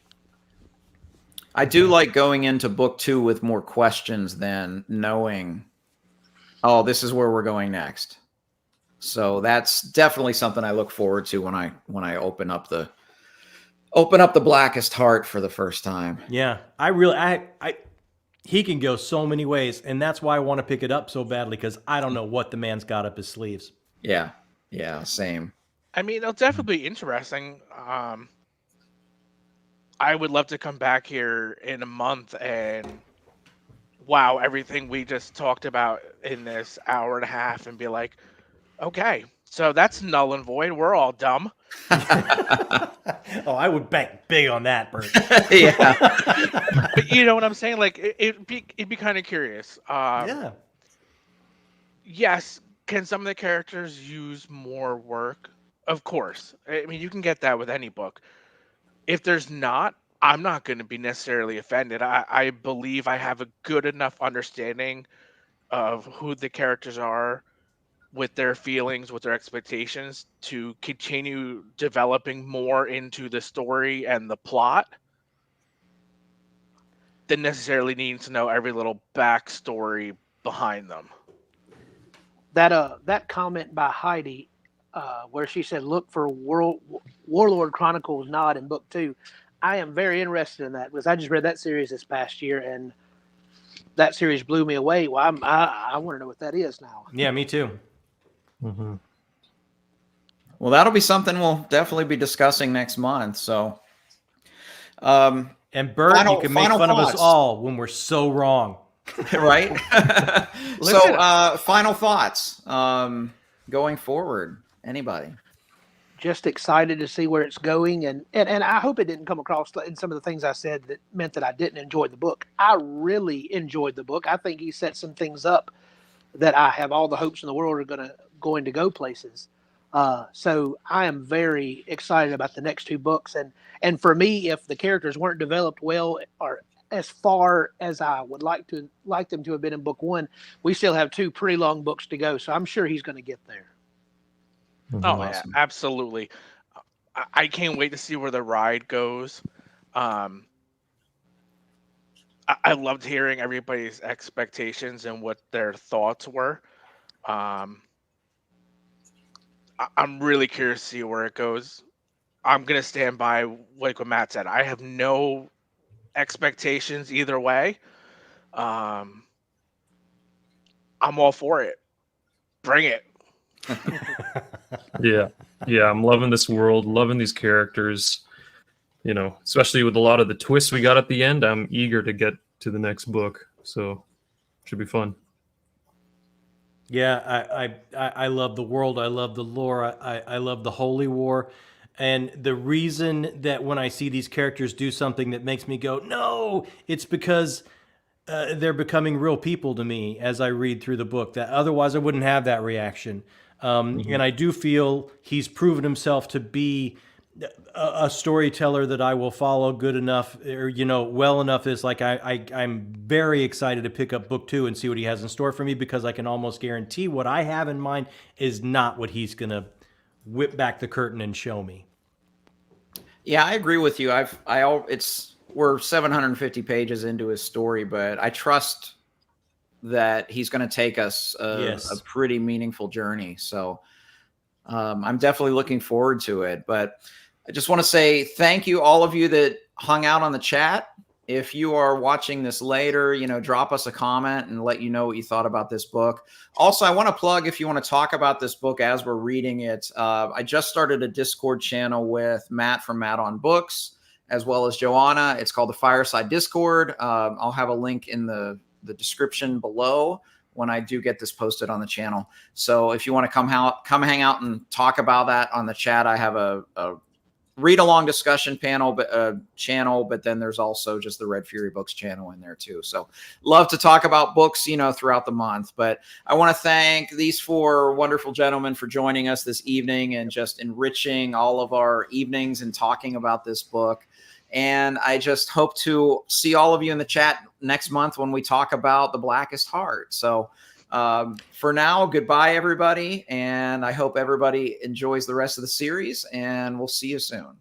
I do like going into book 2 with more questions than knowing, oh, this is where we're going next. So that's definitely something I look forward to when I open up the Blackest Heart for the first time. Yeah, he can go so many ways, and that's why I want to pick it up so badly, because I don't know what the man's got up his sleeves. Yeah, same. I mean, it'll definitely be interesting. I would love to come back here in a month and wow everything we just talked about in this hour and a half and be like, okay, so that's null and void. We're all dumb. Oh, I would bet big on that, Burt. Yeah. But you know what I'm saying? Like, it'd be kind of curious. Yeah. Yes. Can some of the characters use more work? Of course. I mean, you can get that with any book. If there's not, I'm not going to be necessarily offended. I believe I have a good enough understanding of who the characters are, with their feelings, with their expectations, to continue developing more into the story and the plot than necessarily needing to know every little backstory behind them. That comment by Heidi, where she said, "Look for Warlord Chronicles nod in book 2." I am very interested in that, because I just read that series this past year, and that series blew me away. Well, I want to know what that is now. Yeah, me too. Mm-hmm. Well, that'll be something we'll definitely be discussing next month. So And Burt, you can make fun of us all when we're so wrong. Right? Listen. So, final thoughts going forward. Anybody? Just excited to see where it's going, and I hope it didn't come across in some of the things I said that meant that I didn't enjoy the book. I really enjoyed the book. I think he set some things up that I have all the hopes in the world are going to go places. So I am very excited about the next 2 books, and for me, if the characters weren't developed well or as far as I would like them to have been in book 1, we still have 2 pretty long books to go. So I'm sure he's going to get there. Oh, yeah, absolutely. I can't wait to see where the ride goes. I loved hearing everybody's expectations and what their thoughts were. I'm really curious to see where it goes. I'm going to stand by like what Matt said. I have no expectations either way. I'm all for it. Bring it. Yeah, I'm loving this world, loving these characters, especially with a lot of the twists we got at the end. I'm eager to get to the next book, so should be fun. Yeah, I love the world. I love the lore. I love the Holy War. And the reason that when I see these characters do something that makes me go, no, it's because they're becoming real people to me as I read through the book. That otherwise I wouldn't have that reaction. And I do feel he's proven himself to be a storyteller that I will follow good enough, or well enough. Is like I'm very excited to pick up book 2 and see what he has in store for me, because I can almost guarantee what I have in mind is not what he's gonna whip back the curtain and show me. Yeah, I agree with you. We're 750 pages into his story, but I trust that he's going to take us a pretty meaningful journey. So I'm definitely looking forward to it. But I just want to say thank you, all of you that hung out on the chat. If you are watching this later, drop us a comment and let you know what you thought about this book. Also, I want to plug, if you want to talk about this book as we're reading it, I just started a Discord channel with Matt from Matt on Books, as well as Joanna. It's called the Fireside Discord. I'll have a link in the description below when I do get this posted on the channel. So if you want to come hang out and talk about that on the chat, I have a read-along discussion channel, but then there's also just the Red Fury Books channel in there too. So love to talk about books, throughout the month. But I want to thank these 4 wonderful gentlemen for joining us this evening and just enriching all of our evenings and talking about this book. And I just hope to see all of you in the chat next month when we talk about The Blackest Heart. So for now, goodbye, everybody. And I hope everybody enjoys the rest of the series, and we'll see you soon.